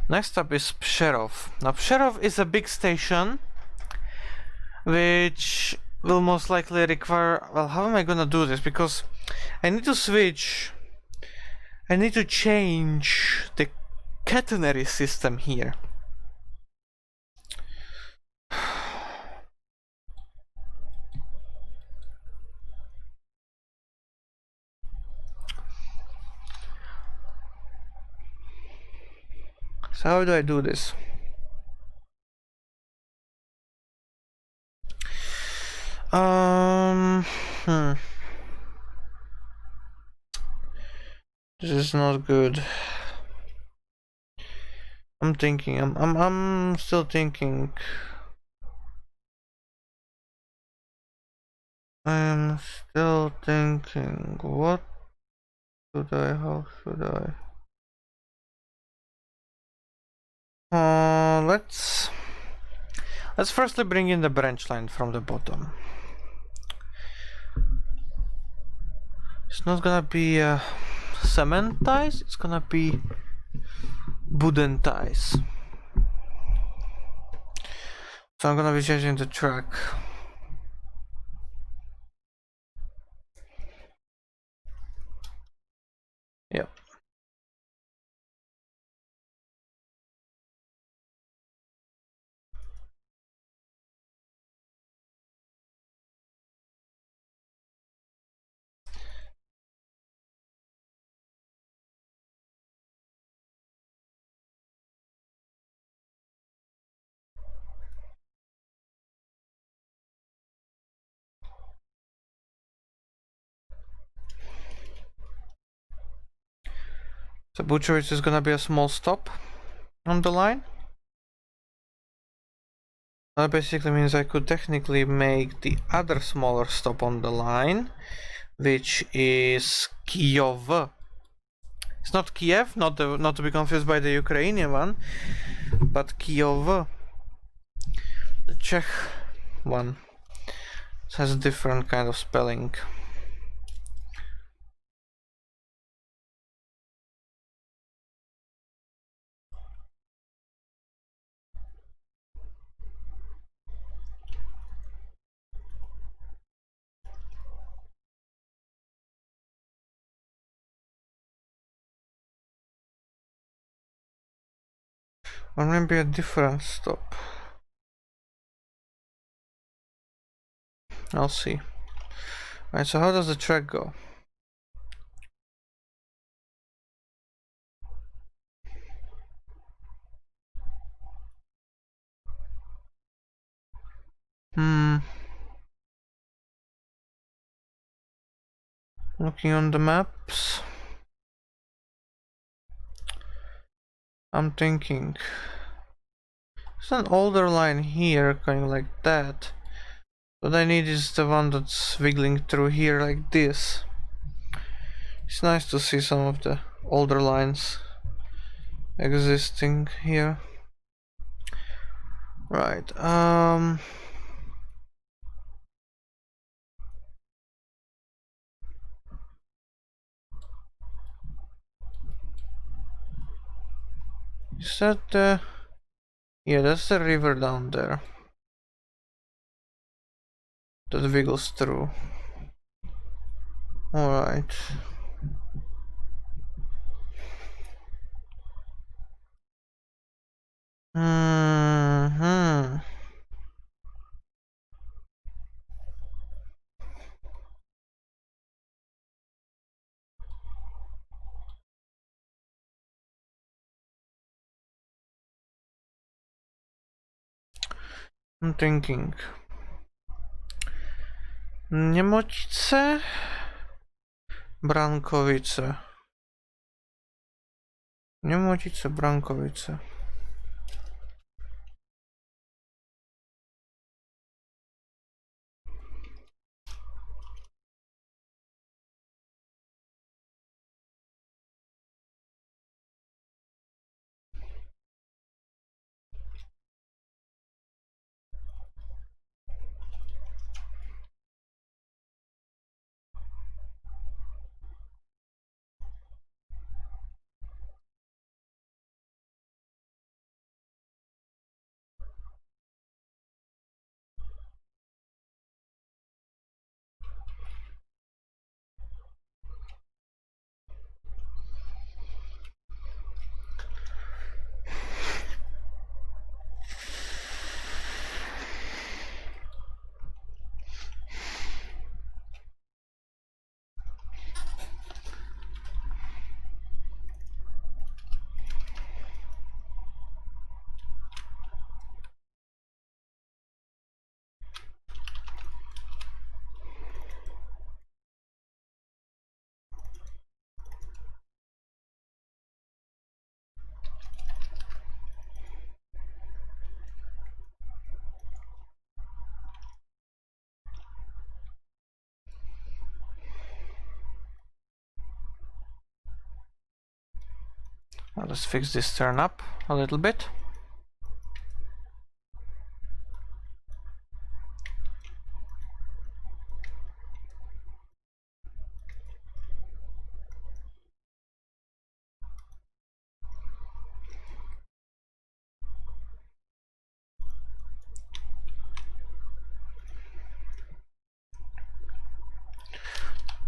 next up is Přerov. Now Přerov is a big station which will most likely require, well, how am I gonna do this? Because I need to change the catenary system here. So how do I do this? This is not good. I'm still thinking. I'm still thinking. What should I? How should I? Let's firstly bring in the branch line from the bottom. It's not gonna be cement ties. It's gonna be wooden ties. So I'm gonna be changing the track. Yep. So Boskovice is gonna be a small stop on the line. That basically means I could technically make the other smaller stop on the line, which is Kyjov. It's not Kiev, not to be confused by the Ukrainian one, but Kyjov, the Czech one. It has a different kind of spelling. Or maybe a different stop. I'll see. Alright, so how does the track go? Looking on the maps, I'm thinking it's an older line here going like that. What I need is the one that's wiggling through here like this. It's nice to see some of the older lines existing here. Right, is that the... Yeah, that's the river down there that wiggles through. Alright. I'm thinking Niemocice, Brankovice. Niemocice, Brankovice. Now let's fix this turn up a little bit.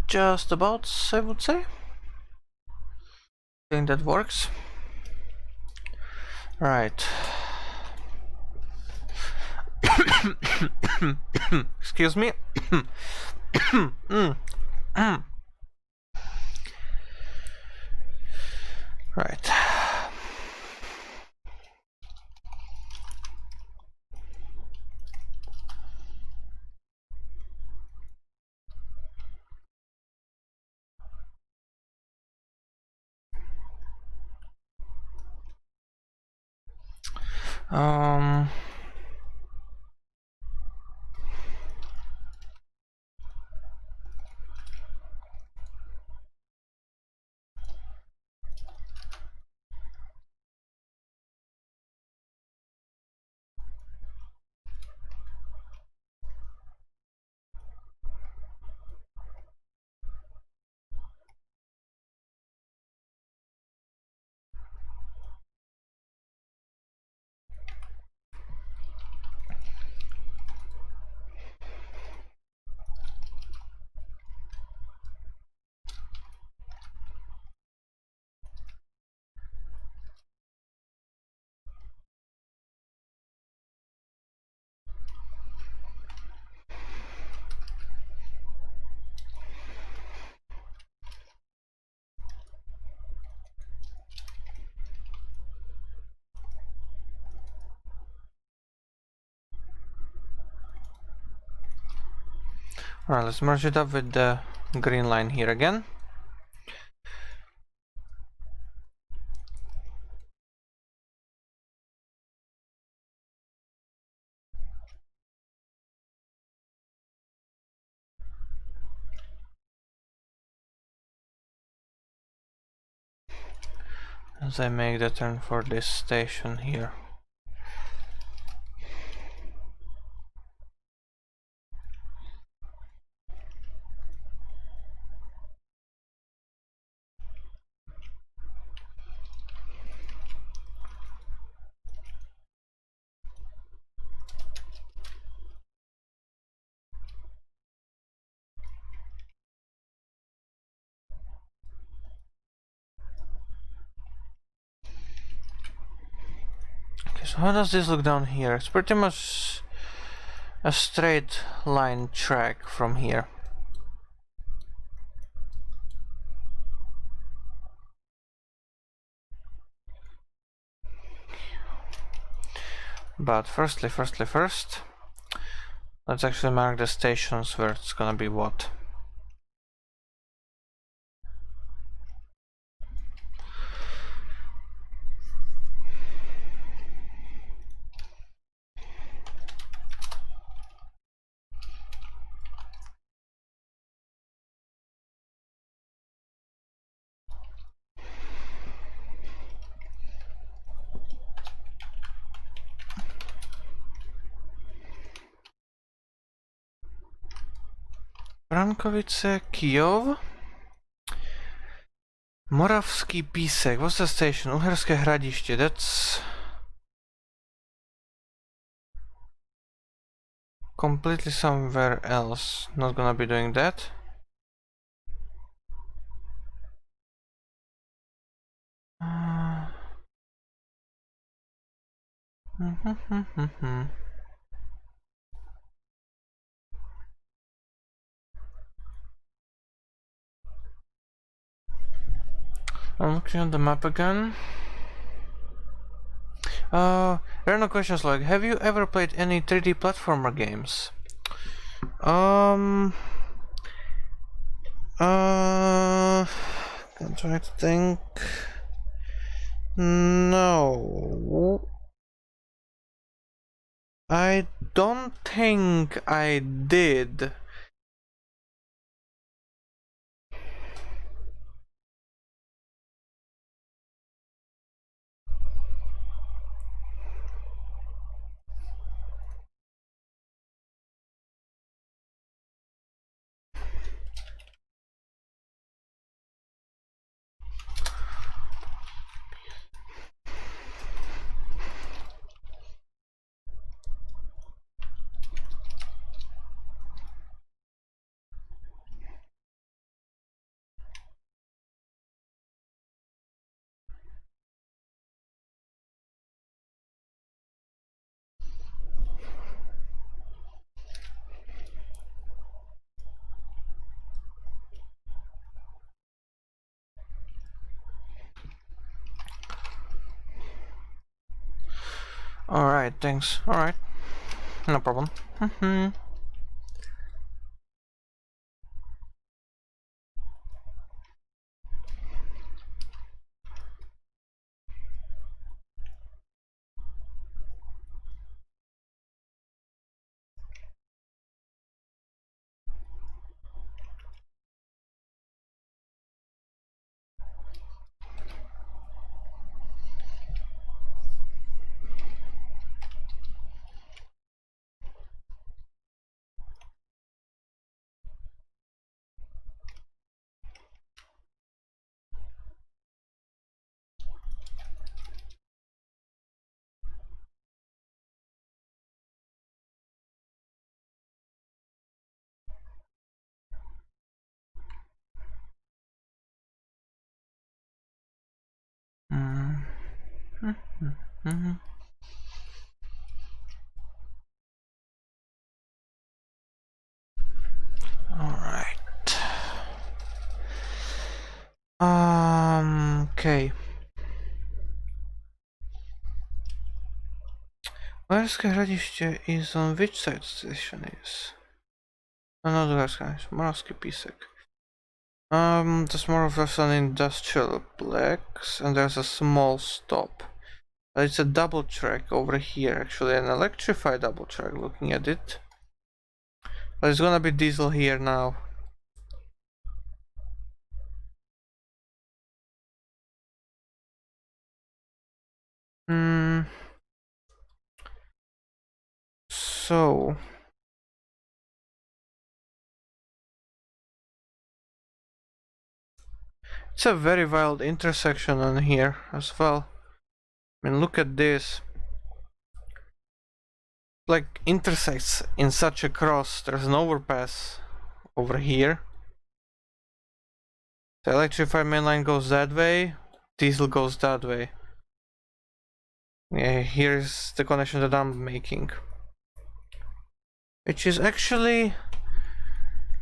Just about, I would say. I think that works. Right. Excuse me. Right. Um, Alright, let's merge it up with the green line here again. As I make the turn for this station here. So how does this look down here? It's pretty much a straight line track from here. But first, let's actually mark the stations where it's gonna be what. Boskovice, Kyjov. Moravský Písek, what's the station? Uherské Hradiště, that's completely somewhere else. Not gonna be doing that. I'm looking at the map again. There are no questions like, have you ever played any 3D platformer games? I'm trying to think. No. I don't think I did. Alright, thanks. Alright. No problem. Alright. Okay. Moravské hradiště is on which side station is? No, the last guys. Moravský Písek. There's more of an industrial complex, and there's a small stop. It's a double track over here, actually, an electrified double track, looking at it. But it's gonna be diesel here now. So... It's a very wild intersection on here as well. I mean, look at this. Like, intersects in such a cross. There's an overpass over here. The electrified main line goes that way, diesel goes that way. Yeah, here's the connection that I'm making. Which is actually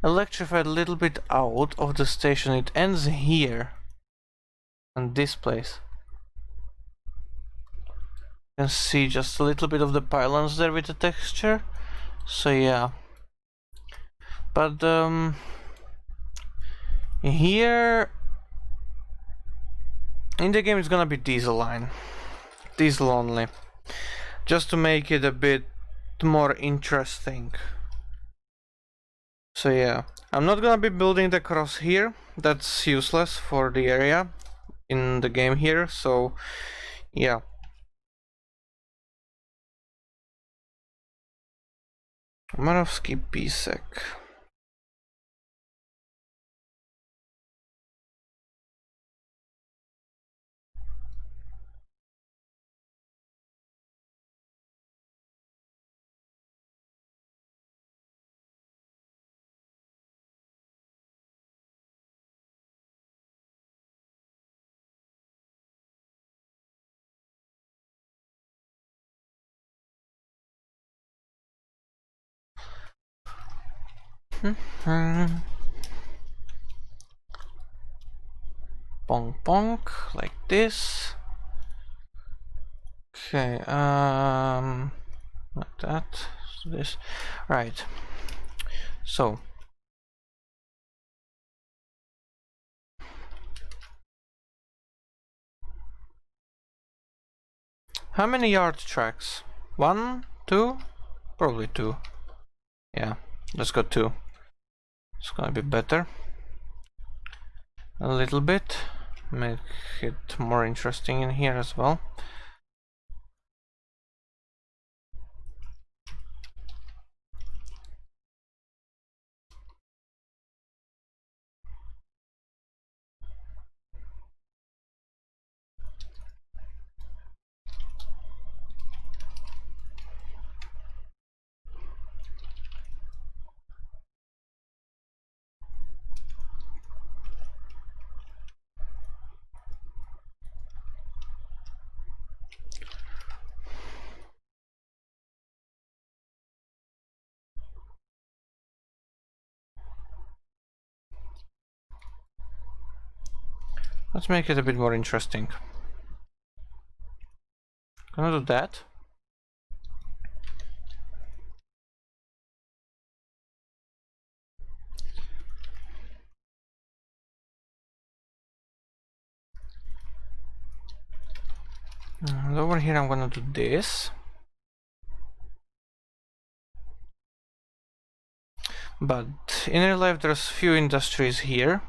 electrified a little bit out of the station. It ends here. And this place. You can see just a little bit of the pylons there with the texture. So yeah. But here in the game it's gonna be diesel line. Diesel only. Just to make it a bit more interesting. So yeah. I'm not gonna be building the cross here. That's useless for the area in the game here, so yeah. Moravský Písek. Bonk bonk, like this. Okay, like that. So this, right. So how many yard tracks? 1, 2? Probably 2. Yeah, let's go 2. It's gonna be better. A little bit. Make it more interesting in here as well. Let's make it a bit more interesting. Can I do that? over here I'm gonna do this. But in real life there's few industries here.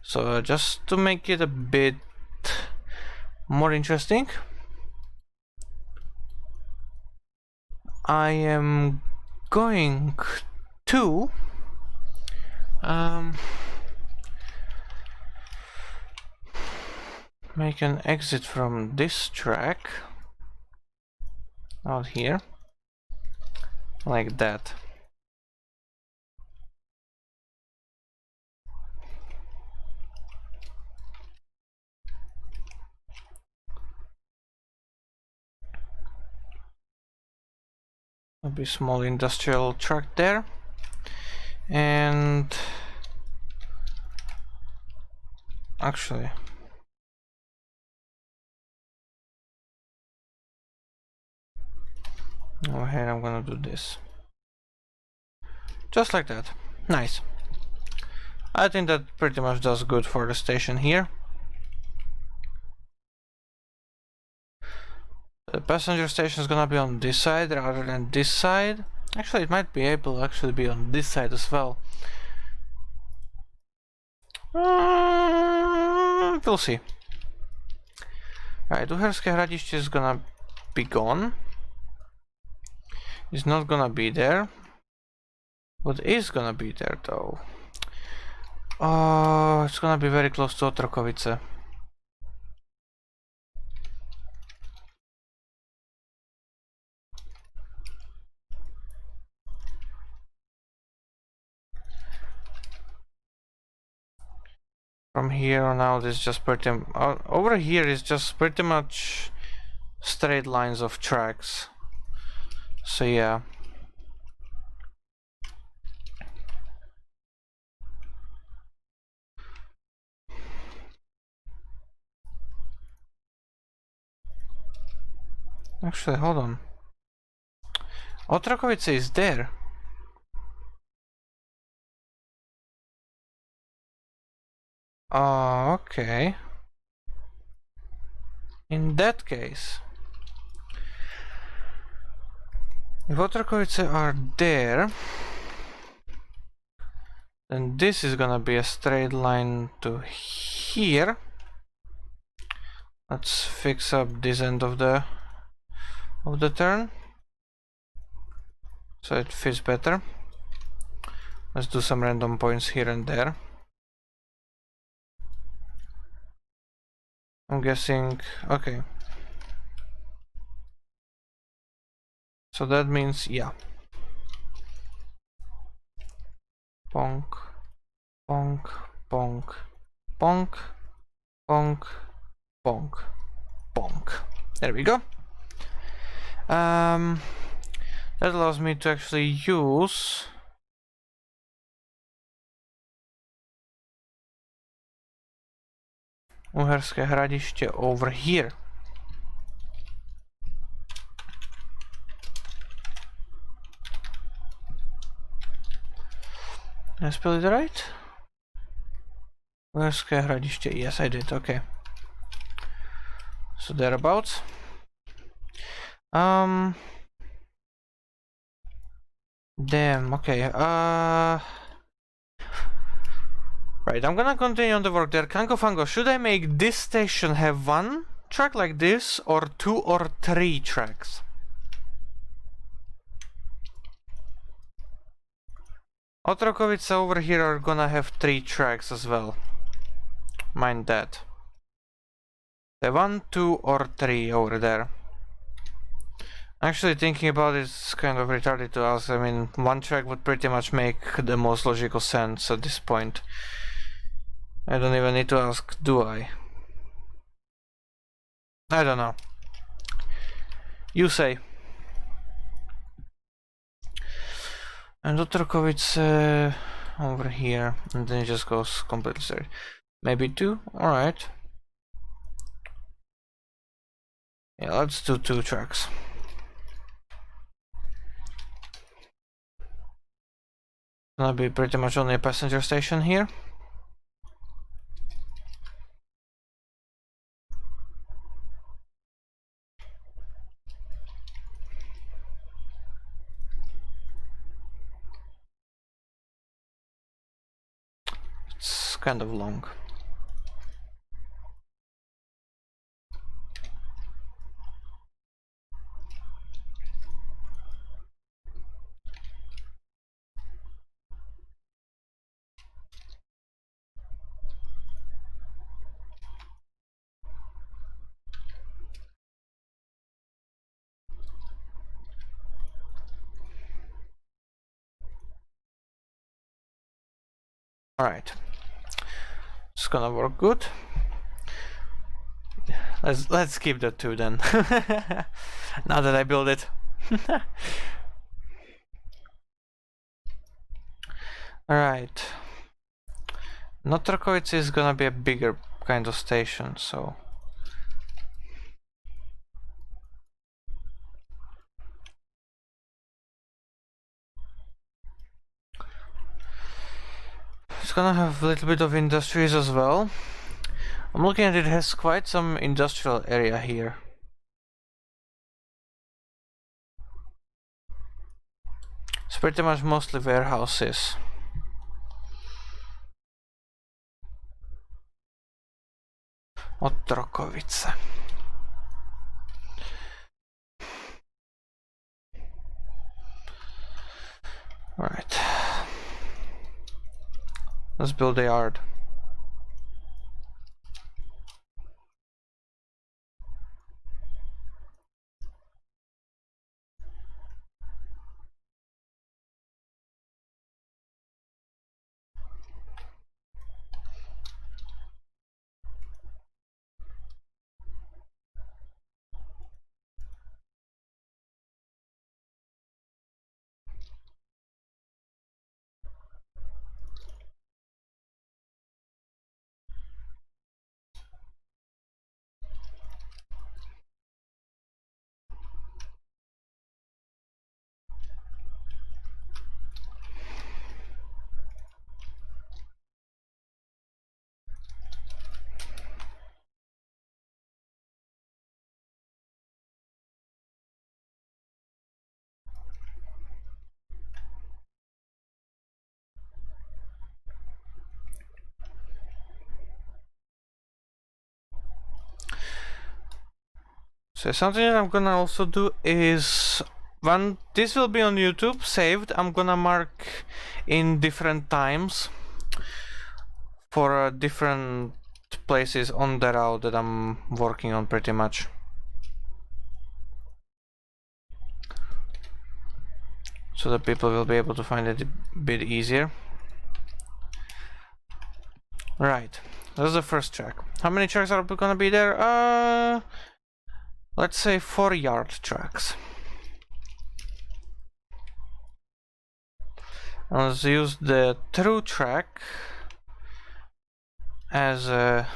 So just to make it a bit more interesting, I am going to make an exit from this track out here, like that. There'll be small industrial track there, and actually over here I'm gonna do this, just like that. Nice. I think that pretty much does good for the station here. The passenger station is gonna be on this side rather than this side. Actually, it might be able to actually be on this side as well. We'll see. Alright, Uherské Hradiště is gonna be gone. It's not gonna be there. What is gonna be there though? Oh, it's gonna be very close to Otrokovice. From here on out is just pretty over here is just pretty much straight lines of tracks. So yeah. Actually, hold on. Otrokovice is there. Oh, okay. In that case, if Otrokovice are there, then this is gonna be a straight line to here. Let's fix up this end of the turn so it fits better. Let's do some random points here and there. I'm guessing, okay. So that means, yeah. Bonk, bonk, bonk, bonk, bonk, bonk, bonk. There we go. That allows me to actually use Uherské Hradiště over here. Did I spell it right? Uherské Hradiště, yes I did, okay. So thereabouts. Damn, okay, right, I'm gonna continue on the work there. Kango Fango, should I make this station have one track like this, or 2 or 3 tracks? Otrokovice over here are gonna have 3 tracks as well. Mind that. The 1, 2 or 3 over there. Actually, thinking about it, it's kind of retarded to ask. I mean, 1 track would pretty much make the most logical sense at this point. I don't even need to ask, do I? I don't know. You say. And Otrokovice over here, and then it just goes completely straight. Maybe 2? Alright. Yeah, let's do 2 tracks. Gonna be pretty much only a passenger station here. kind of long. Alright, it's gonna work good. Let's keep that 2 then. Now that I build it. Alright. Otrokovice is gonna be a bigger kind of station, so it's gonna have a little bit of industries as well. I'm looking at it, has quite some industrial area here. It's pretty much mostly warehouses. Otrokovice. Alright. Let's build a yard. So something that I'm gonna also do is, when this will be on YouTube saved, I'm gonna mark in different times for different places on the route that I'm working on pretty much. So that people will be able to find it a bit easier. Right, that's the first track. How many tracks are gonna be there? Let's say 4 yard tracks. And let's use the through track as a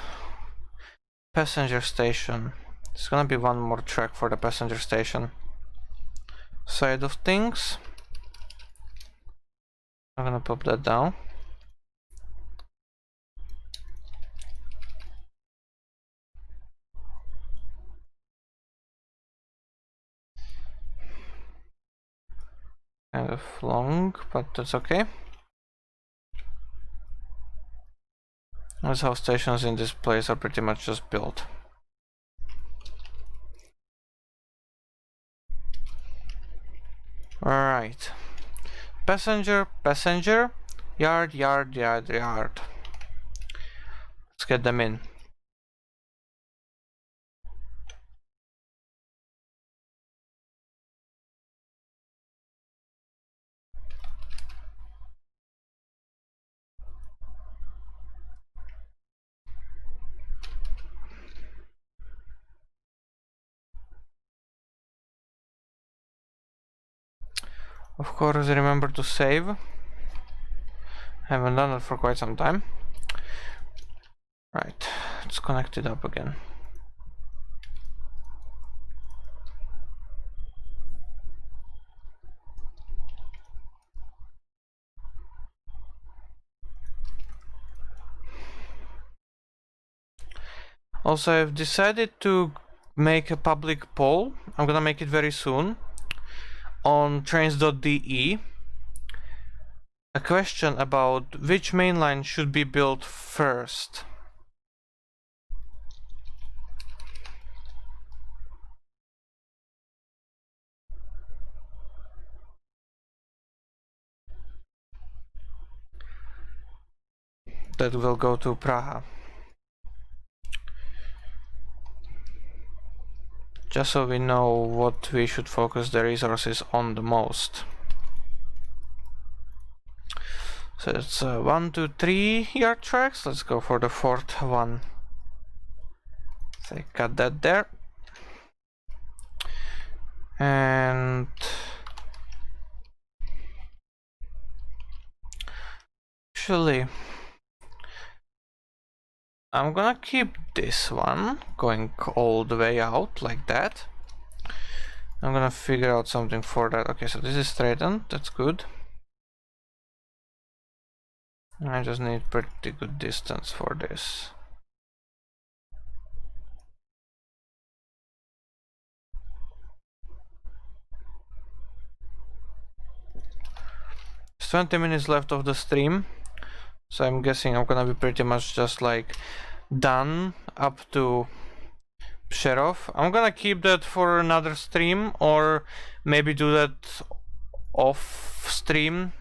passenger station. It's gonna be 1 more track for the passenger station side of things. I'm gonna pop that down. Kind of long, but that's okay. That's how stations in this place are pretty much just built. Alright. Passenger, passenger, yard, yard, yard, yard. Let's get them in. Of course, remember to save. Haven't done it for quite some time. Right, let's connect it up again. Also, I've decided to make a public poll. I'm gonna make it very soon on trains.de a question about which main line should be built first. That will go to Praha. Just so we know what we should focus the resources on the most. So it's 1, 2, 3 yard tracks. Let's go for the fourth one. So cut that there. And actually, I'm gonna keep this one going all the way out like that. I'm gonna figure out something for that. Okay, so this is straightened, that's good. I just need pretty good distance for this. It's 20 minutes left of the stream. So I'm guessing I'm gonna be pretty much just like done up to Přerov. I'm gonna keep that for another stream, or maybe do that off stream.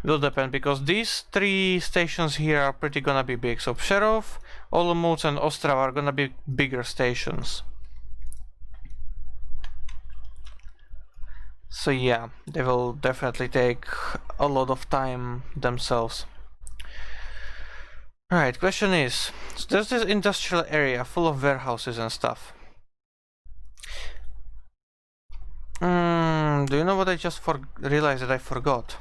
Will depend, because these 3 stations here are pretty gonna be big. So Přerov, Olomouc and Ostrava are gonna be bigger stations. So yeah, they will definitely take a lot of time themselves. Alright, question is, so there's this industrial area full of warehouses and stuff. Do you know what I just realized that I forgot?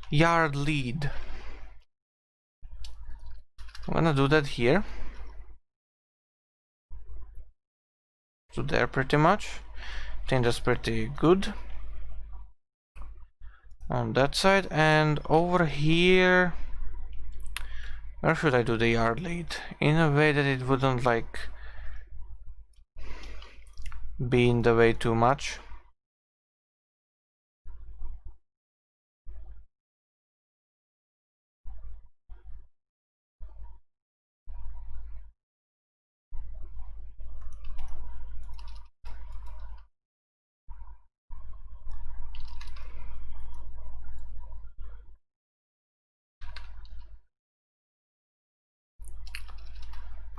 Yard lead. I'm gonna do that here. To there pretty much. I think that's pretty good. On that side, and over here, where should I do the yard lead? In a way that it wouldn't like be in the way too much.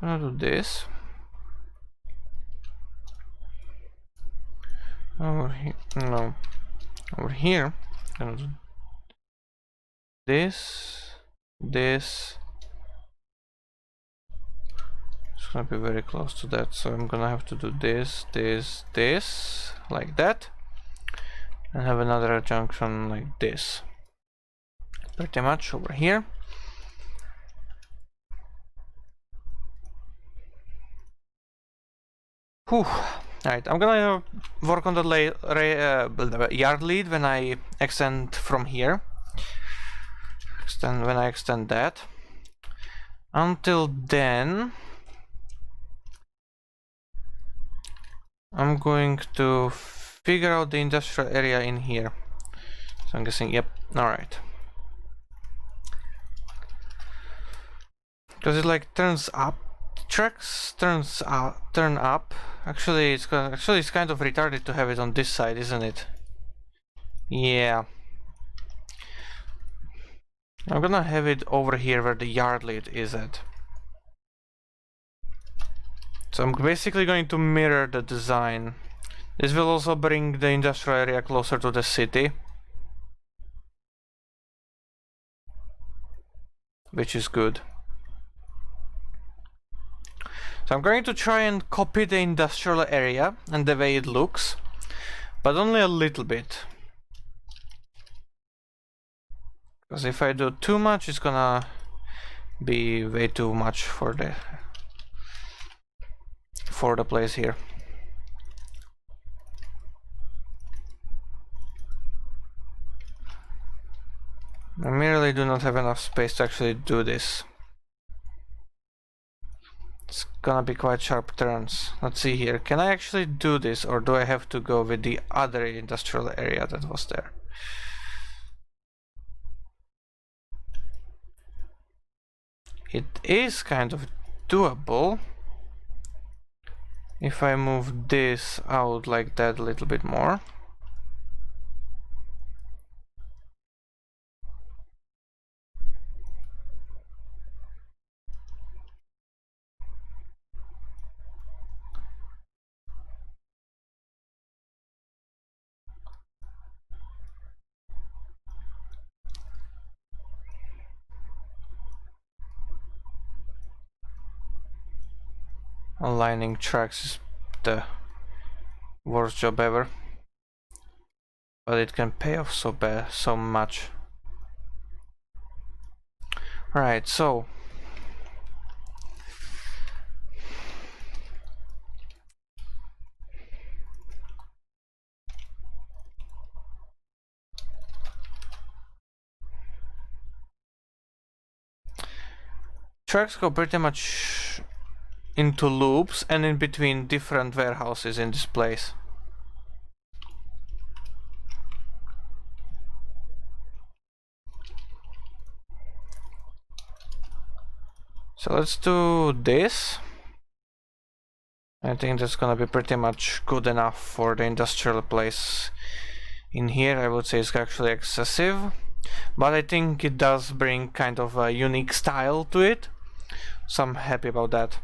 I'm gonna do this. Over here, no. Over here, I'm gonna do this. It's gonna be very close to that, so I'm gonna have to do this, like that, and have another junction like this. Pretty much over here. Whew. Alright, I'm gonna work on the yard lead when I extend from here. When I extend that. Until then, I'm going to figure out the industrial area in here. So I'm guessing, yep, alright. Because it like turns up, tracks turn up. Actually, it's kind of retarded to have it on this side, isn't it? Yeah. I'm gonna have it over here where the yard lead is at. So I'm basically going to mirror the design. This will also bring the industrial area closer to the city, which is good. So I'm going to try and copy the industrial area and the way it looks, but only a little bit. Because if I do too much, it's gonna be way too much for the place here. I merely do not have enough space to actually do this. It's gonna be quite sharp turns. Let's see here. Can I actually do this, or do I have to go with the other industrial area that was there? It is kind of doable if I move this out like that a little bit more. Aligning tracks is the worst job ever, but it can pay off so much. Right, so tracks go pretty much into loops and in between different warehouses in this place. So let's do this. I think that's gonna be pretty much good enough for the industrial place. In here I would say it's actually excessive, but I think it does bring kind of a unique style to it, so I'm happy about that.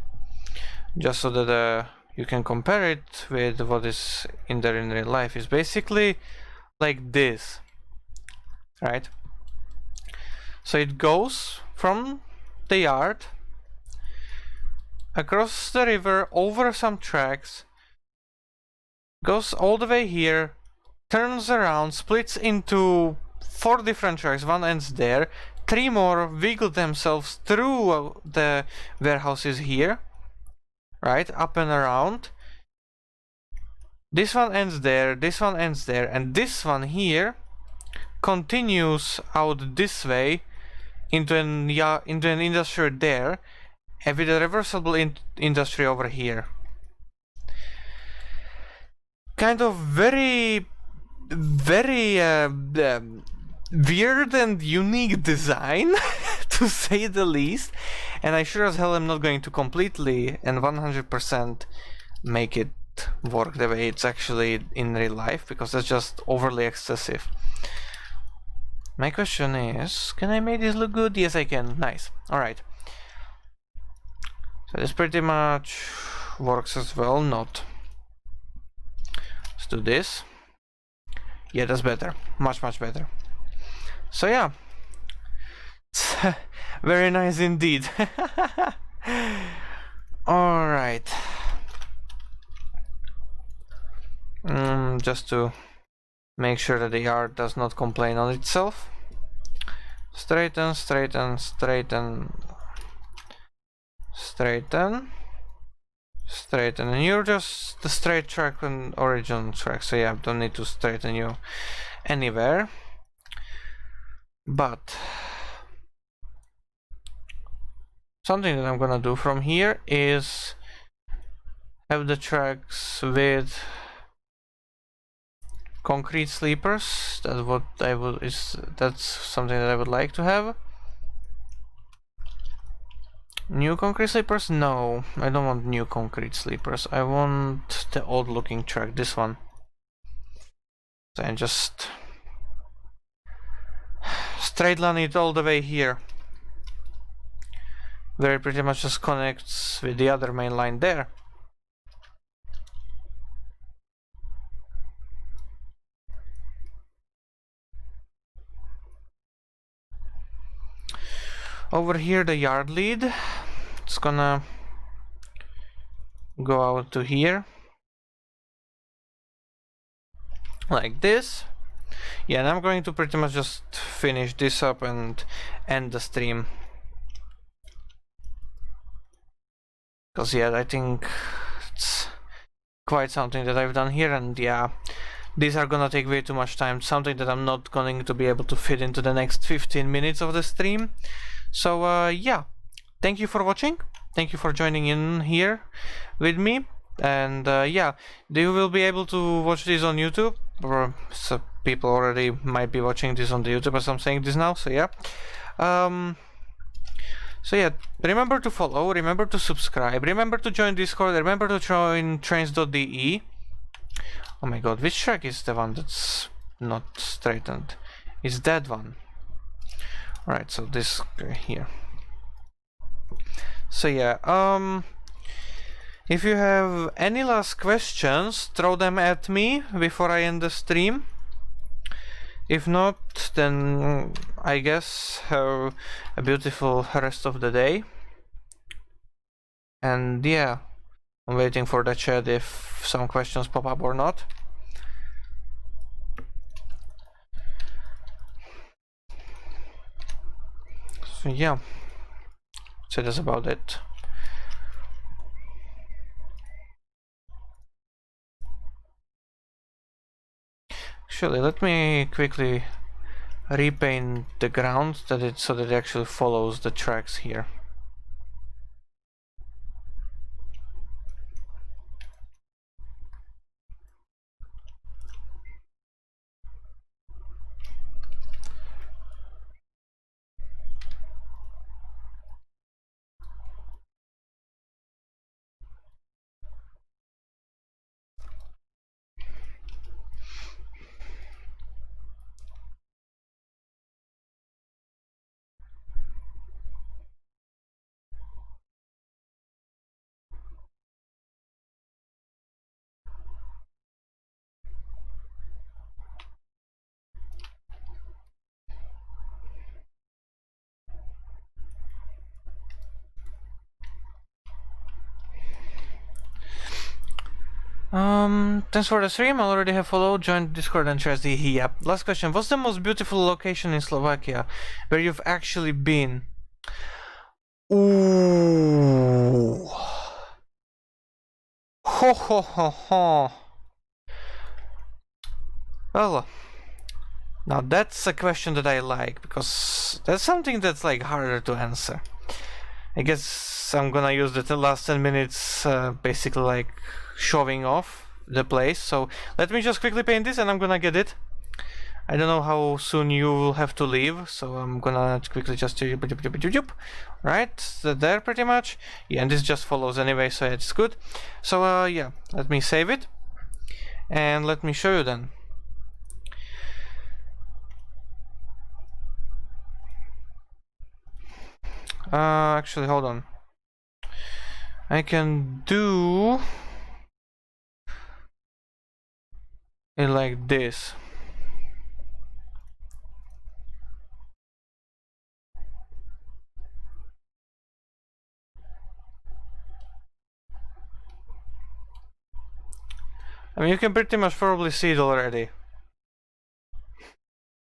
Just so that you can compare it with what is in there in real life. Is basically like this, right? So it goes from the yard across the river, over some tracks, goes all the way here, turns around, splits into 4 different tracks, one ends there, 3 more wiggle themselves through the warehouses here, right, up and around. This one ends there, this one ends there, and this one here continues out this way into an industry there, and with a reversible industry over here. Kind of very weird and unique design, to say the least, and I sure as hell am not going to completely and 100% make it work the way it's actually in real life, because that's just overly excessive. My question is, can I make this look good? Yes, I can. Nice. Alright. So this pretty much works as well. Not. Let's do this. Yeah, that's better. Much better. So yeah. Very nice indeed. Alright. Just to make sure that the yard does not complain on itself. Straighten, straighten, straighten, straighten, straighten. And you're just the straight track and origin track, so yeah, don't need to straighten you anywhere. But something that I'm gonna do from here is have the tracks with concrete sleepers. That's what I would that's something that I would like to have. New concrete sleepers? No, I don't want new concrete sleepers. I want the old looking track, this one. So I just straight line it all the way here, where it pretty much just connects with the other main line there. Over here the yard lead, it's gonna go out to here like this. Yeah, and I'm going to pretty much just finish this up and end the stream, because yeah, I think it's quite something that I've done here, and yeah, these are gonna take way too much time, something that I'm not going to be able to fit into the next 15 minutes of the stream. So yeah, thank you for watching. thank you for joining in here with me. And yeah, you will be able to watch this on YouTube, or some people already might be watching this on the YouTube as I'm saying this now, so yeah. So yeah, remember to follow, remember to subscribe, remember to join Discord, remember to join trains.de. Oh my god, which track is the one that's not straightened? It's that one. Alright, so this here. So yeah, if you have any last questions, throw them at me before I end the stream. If not, then I guess have a beautiful rest of the day. And yeah, I'm waiting for the chat if some questions pop up or not. So yeah, so that's about it. Actually, let me quickly repaint the ground so that it actually follows the tracks here. Thanks for the stream. I already have followed, joined Discord and TRS19. Yep. Last question. What's the most beautiful location in Slovakia where you've actually been? Ooh. Ho ho ho ho. Well, now that's a question that I like, because that's something that's like harder to answer. I guess I'm gonna use the last 10 minutes basically like showing off the place. So let me just quickly paint this and I'm gonna get it. I don't know how soon you will have to leave, so I'm gonna quickly just right there pretty much. Yeah, and this just follows anyway, so it's good. So yeah, let me save it and let me show you then. Actually, hold on. I can do it like this. I mean, you can pretty much probably see it already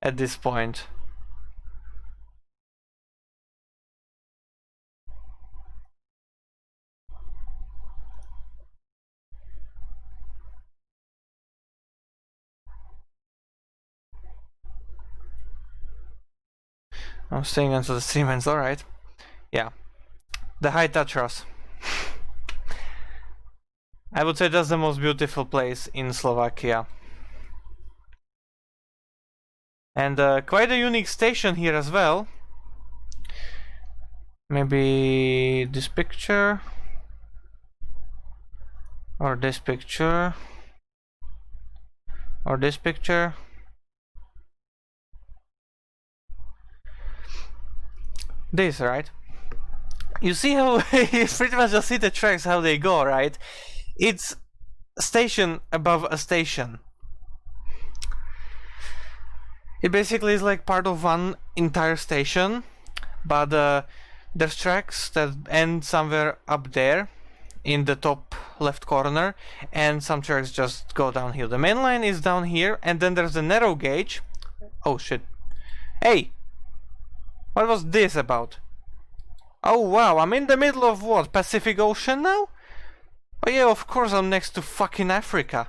at this point. I'm staying until the stream ends, alright. Yeah. The High Tatras. I would say that's the most beautiful place in Slovakia. And quite a unique station here as well. Maybe this picture. Or this picture. Or this picture. This, right? You see how you pretty much just see the tracks, how they go, right? It's a station above a station. It basically is like part of one entire station, but there's tracks that end somewhere up there in the top left corner, and some tracks just go downhill. The main line is down here, and then there's the narrow gauge. Oh shit. Hey! What was this about? Oh wow, I'm in the middle of what? Pacific Ocean now? Oh yeah, of course I'm next to fucking Africa.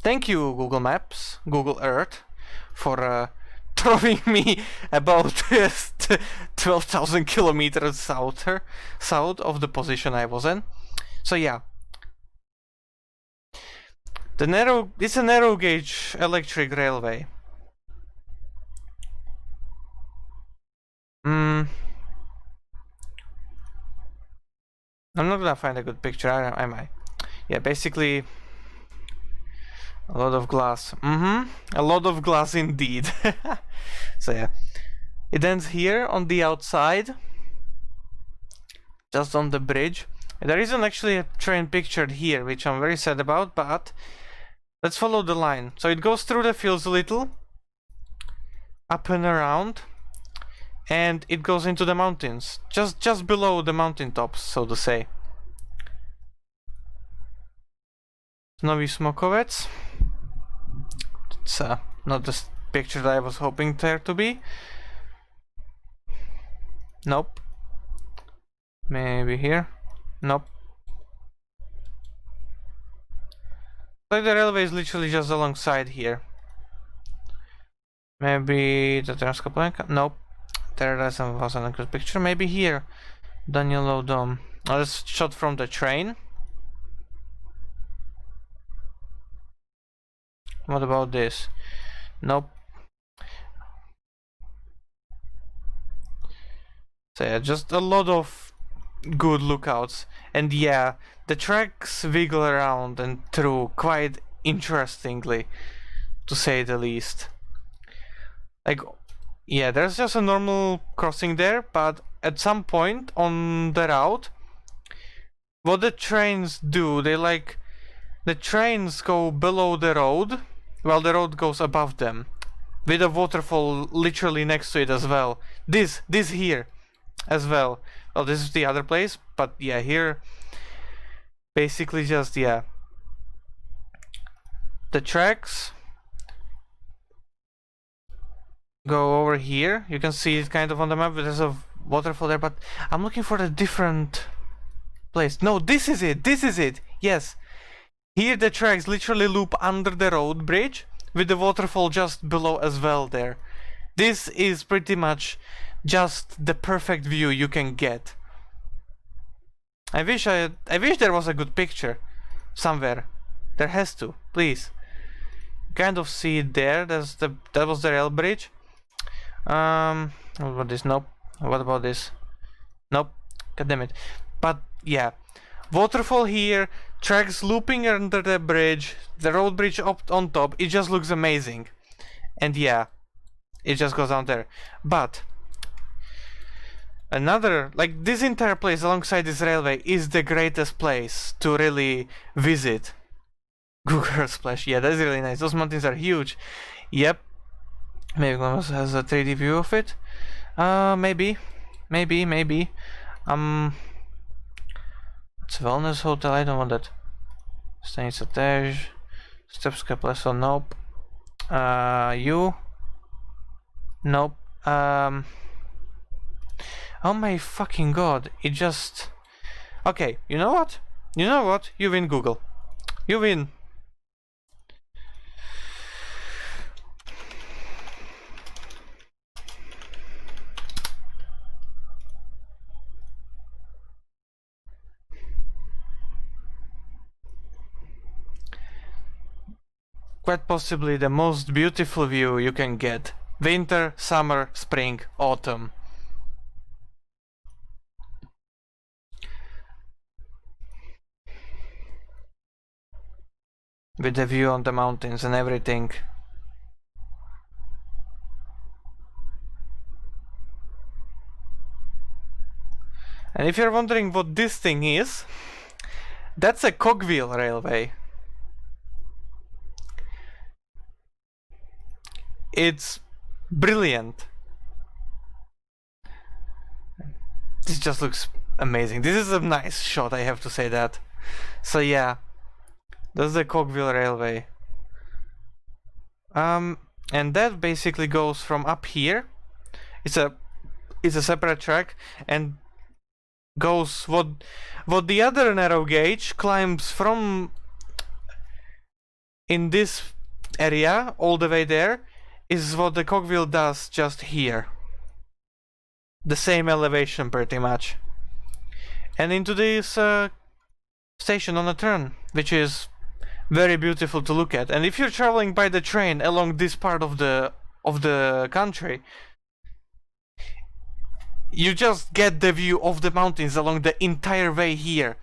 Thank you, Google Maps, Google Earth, for throwing me about 12,000 kilometers south of the position I was in. So yeah. It's a narrow gauge electric railway. I'm not gonna find a good picture, I might. Yeah, basically a lot of glass. A lot of glass indeed. So yeah. It ends here on the outside. Just on the bridge. There isn't actually a train pictured here, which I'm very sad about, but let's follow the line. So it goes through the fields a little, up and around, and it goes into the mountains, just below the mountain tops, so to say. Nový Smokovec. It's not the picture that I was hoping there to be. Nope. Maybe here. Nope. Like the railway is literally just alongside here. Maybe the Transkaplenka? Nope. There wasn't a good picture. Maybe here. Danilo Dom. Oh, that's shot from the train. What about this? Nope. So yeah, just a lot of good lookouts. And yeah, the tracks wiggle around and through quite interestingly, to say the least. Like, yeah, there's just a normal crossing there, but at some point on the route, what the trains do, the trains go below the road, while the road goes above them, with a waterfall literally next to it as well. This here as well. Well, this is the other place, but yeah, here basically just, yeah, the tracks go over here. You can see it kind of on the map. There's a waterfall there, but I'm looking for a different place. No, this is it. Yes, here the tracks literally loop under the road bridge with the waterfall just below as well there. This is pretty much just the perfect view you can get. I wish there was a good picture somewhere. There has to, please. Kind of see it there. That was the rail bridge. What about this? Nope. What about this? Nope. God damn it. But yeah, waterfall here, tracks looping under the bridge, the road bridge up on top. It just looks amazing. And yeah, it just goes down there. But another, like, this entire place alongside this railway is the greatest place to really visit. Google Splash, yeah, that's really nice. Those mountains are huge. Yep. Maybe one has a 3D view of it. Maybe. It's a wellness hotel, I don't want that. Stanica Tej. Stepska Pleso, nope. You? Nope. Oh my fucking god, it just... Okay, you know what? You win, Google. You win. Quite possibly the most beautiful view you can get. Winter, summer, spring, autumn. With the view on the mountains and everything. And if you're wondering what this thing is, that's a cogwheel railway. It's brilliant. This just looks amazing. This is a nice shot, I have to say that. So yeah, that's the cogwheel railway. And that basically goes from up here. It's a separate track and goes what the other narrow gauge climbs from in this area all the way there is what the cogwheel does just here. the same elevation pretty much. And into this station on a turn, which is very beautiful to look at. And if you're traveling by the train along this part of the country, you just get the view of the mountains along the entire way here.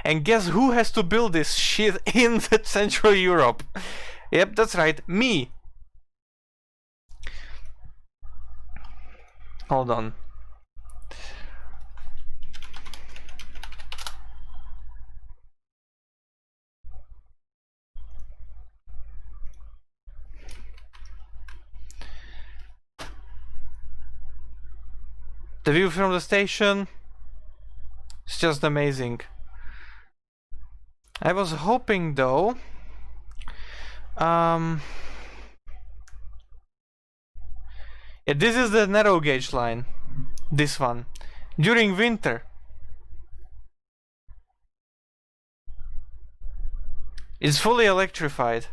And guess who has to build this shit in the Central Europe? Yep, that's right, me. Hold on. The view from the station is just amazing. I was hoping though, yeah, this is the narrow gauge line, this one, during winter. It's fully electrified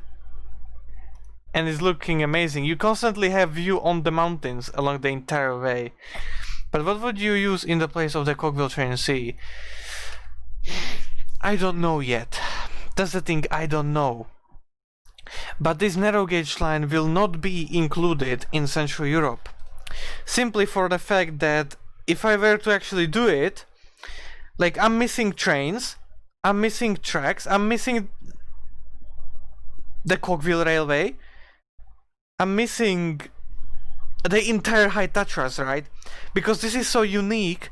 and is looking amazing. You constantly have view on the mountains along the entire way. But what would you use in the place of the cogwheel train C? I don't know yet. That's the thing, I don't know. But this narrow gauge line will not be included in Central Europe. Simply for the fact that if I were to actually do it, like, I'm missing trains, I'm missing tracks, I'm missing the cogwheel railway, I'm missing the entire High Tatras, right? Because this is so unique.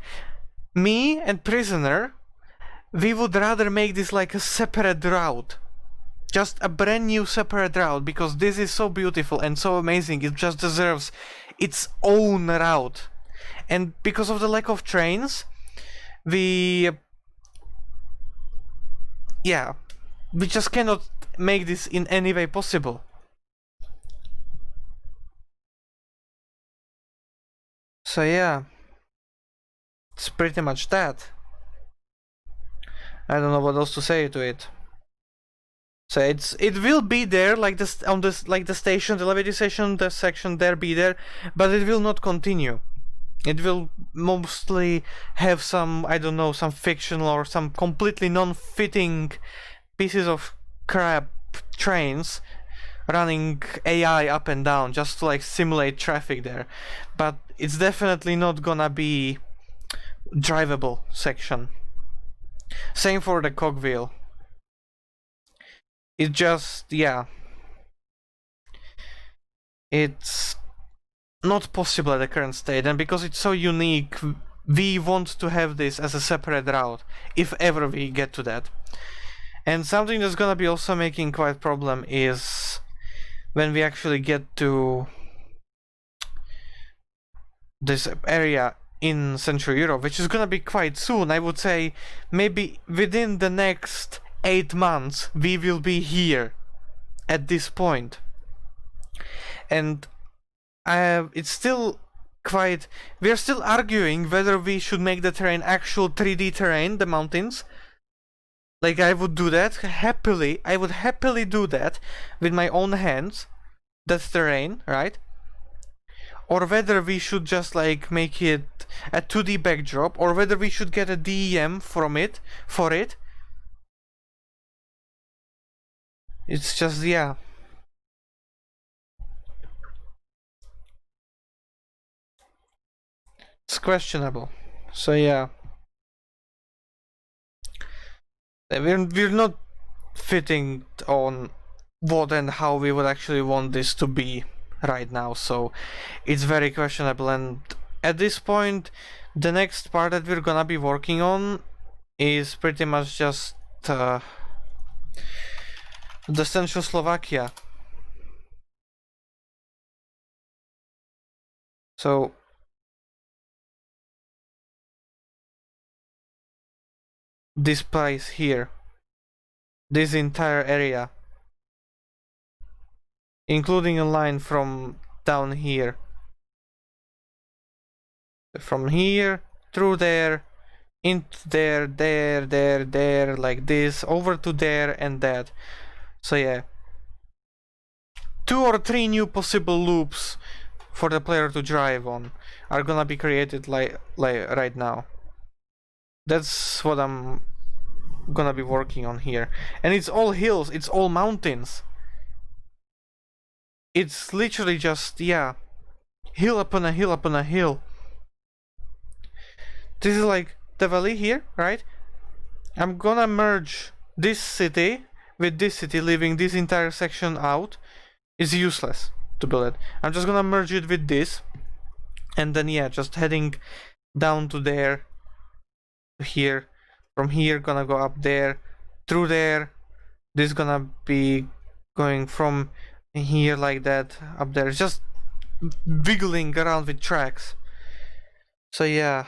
Me and Prisoner, we would rather make this like a separate route. Just a brand new separate route, because this is so beautiful and so amazing. It just deserves its own route. And because of the lack of trains, we just cannot make this in any way possible. So yeah, it's pretty much that. I don't know what else to say to it. So it will be there, like this on this, like the station, the elevated station, the section there be there, but it will not continue. It will mostly have some, I don't know, some fictional or some completely non-fitting pieces of crap trains running AI up and down just to like simulate traffic there. But it's definitely not gonna be drivable section. Same for the cogwheel. It just, yeah, it's not possible at the current state, and because it's so unique, we want to have this as a separate route, if ever we get to that. And something that's gonna be also making quite problem is when we actually get to this area in Central Europe, which is gonna be quite soon. I would say maybe within the next 8 months we will be here at this point. And it's still quite, we're still arguing whether we should make the terrain actual 3D terrain, the mountains. Like, I would do that happily, I would happily do that with my own hands, that terrain, right? Or whether we should just like make it a 2D backdrop, or whether we should get a DEM from it, for it. It's just, yeah. It's questionable. So yeah. We're not fitting on what and how we would actually want this to be right now, so it's very questionable. And at this point, the next part that we're gonna be working on is pretty much just the Central Slovakia. So this place here, this entire area, including a line from down here, from here through there, into there, there, like this, over to there and that. So yeah, 2 or 3 new possible loops for the player to drive on are gonna be created like right now. That's what I'm gonna be working on here. And it's all hills, it's all mountains. It's literally just, yeah, hill upon a hill upon a hill. This is like the valley here, right? I'm gonna merge this city with this city, leaving this entire section out. It's useless to build it. I'm just gonna merge it with this, and then yeah, just heading down to there, to here. From here, gonna go up there, through there. This is gonna be going from here like that, up there. It's just wiggling around with tracks. So yeah.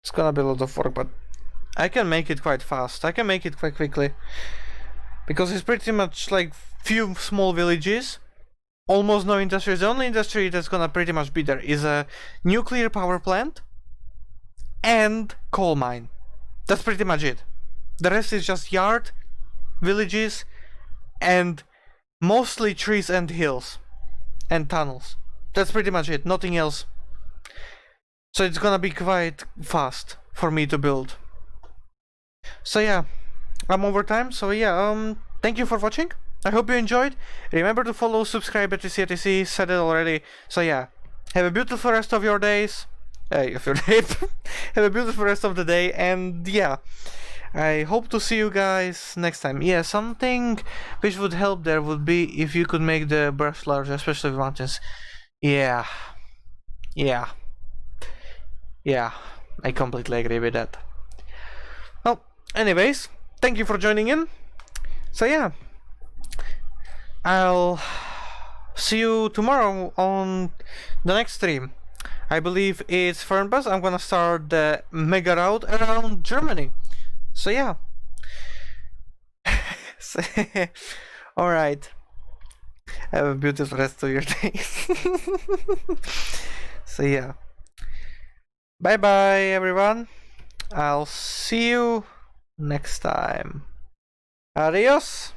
It's gonna be a lot of work, but I can make it quite fast. I can make it quite quickly. Because it's pretty much like few small villages. Almost no industry. The only industry that's gonna pretty much be there is a nuclear power plant and coal mine. That's pretty much it. The rest is just yard, villages, and mostly trees and hills and tunnels. That's pretty much it. Nothing else. So it's gonna be quite fast for me to build. So yeah, I'm over time. So yeah, thank you for watching. I hope you enjoyed. Remember to follow, subscribe, etc. Said it already. So yeah, have a beautiful rest of your days. Have a beautiful rest of the day, and yeah, I hope to see you guys next time. Yeah, something which would help there would be if you could make the brush larger, especially with mountains. Yeah, I completely agree with that. Well, anyways, thank you for joining in. So yeah, I'll see you tomorrow on the next stream. I believe it's Fernbus. I'm gonna start the mega route around Germany. So yeah. Alright. Have a beautiful rest of your day. So yeah. Bye bye everyone. I'll see you next time. Adios.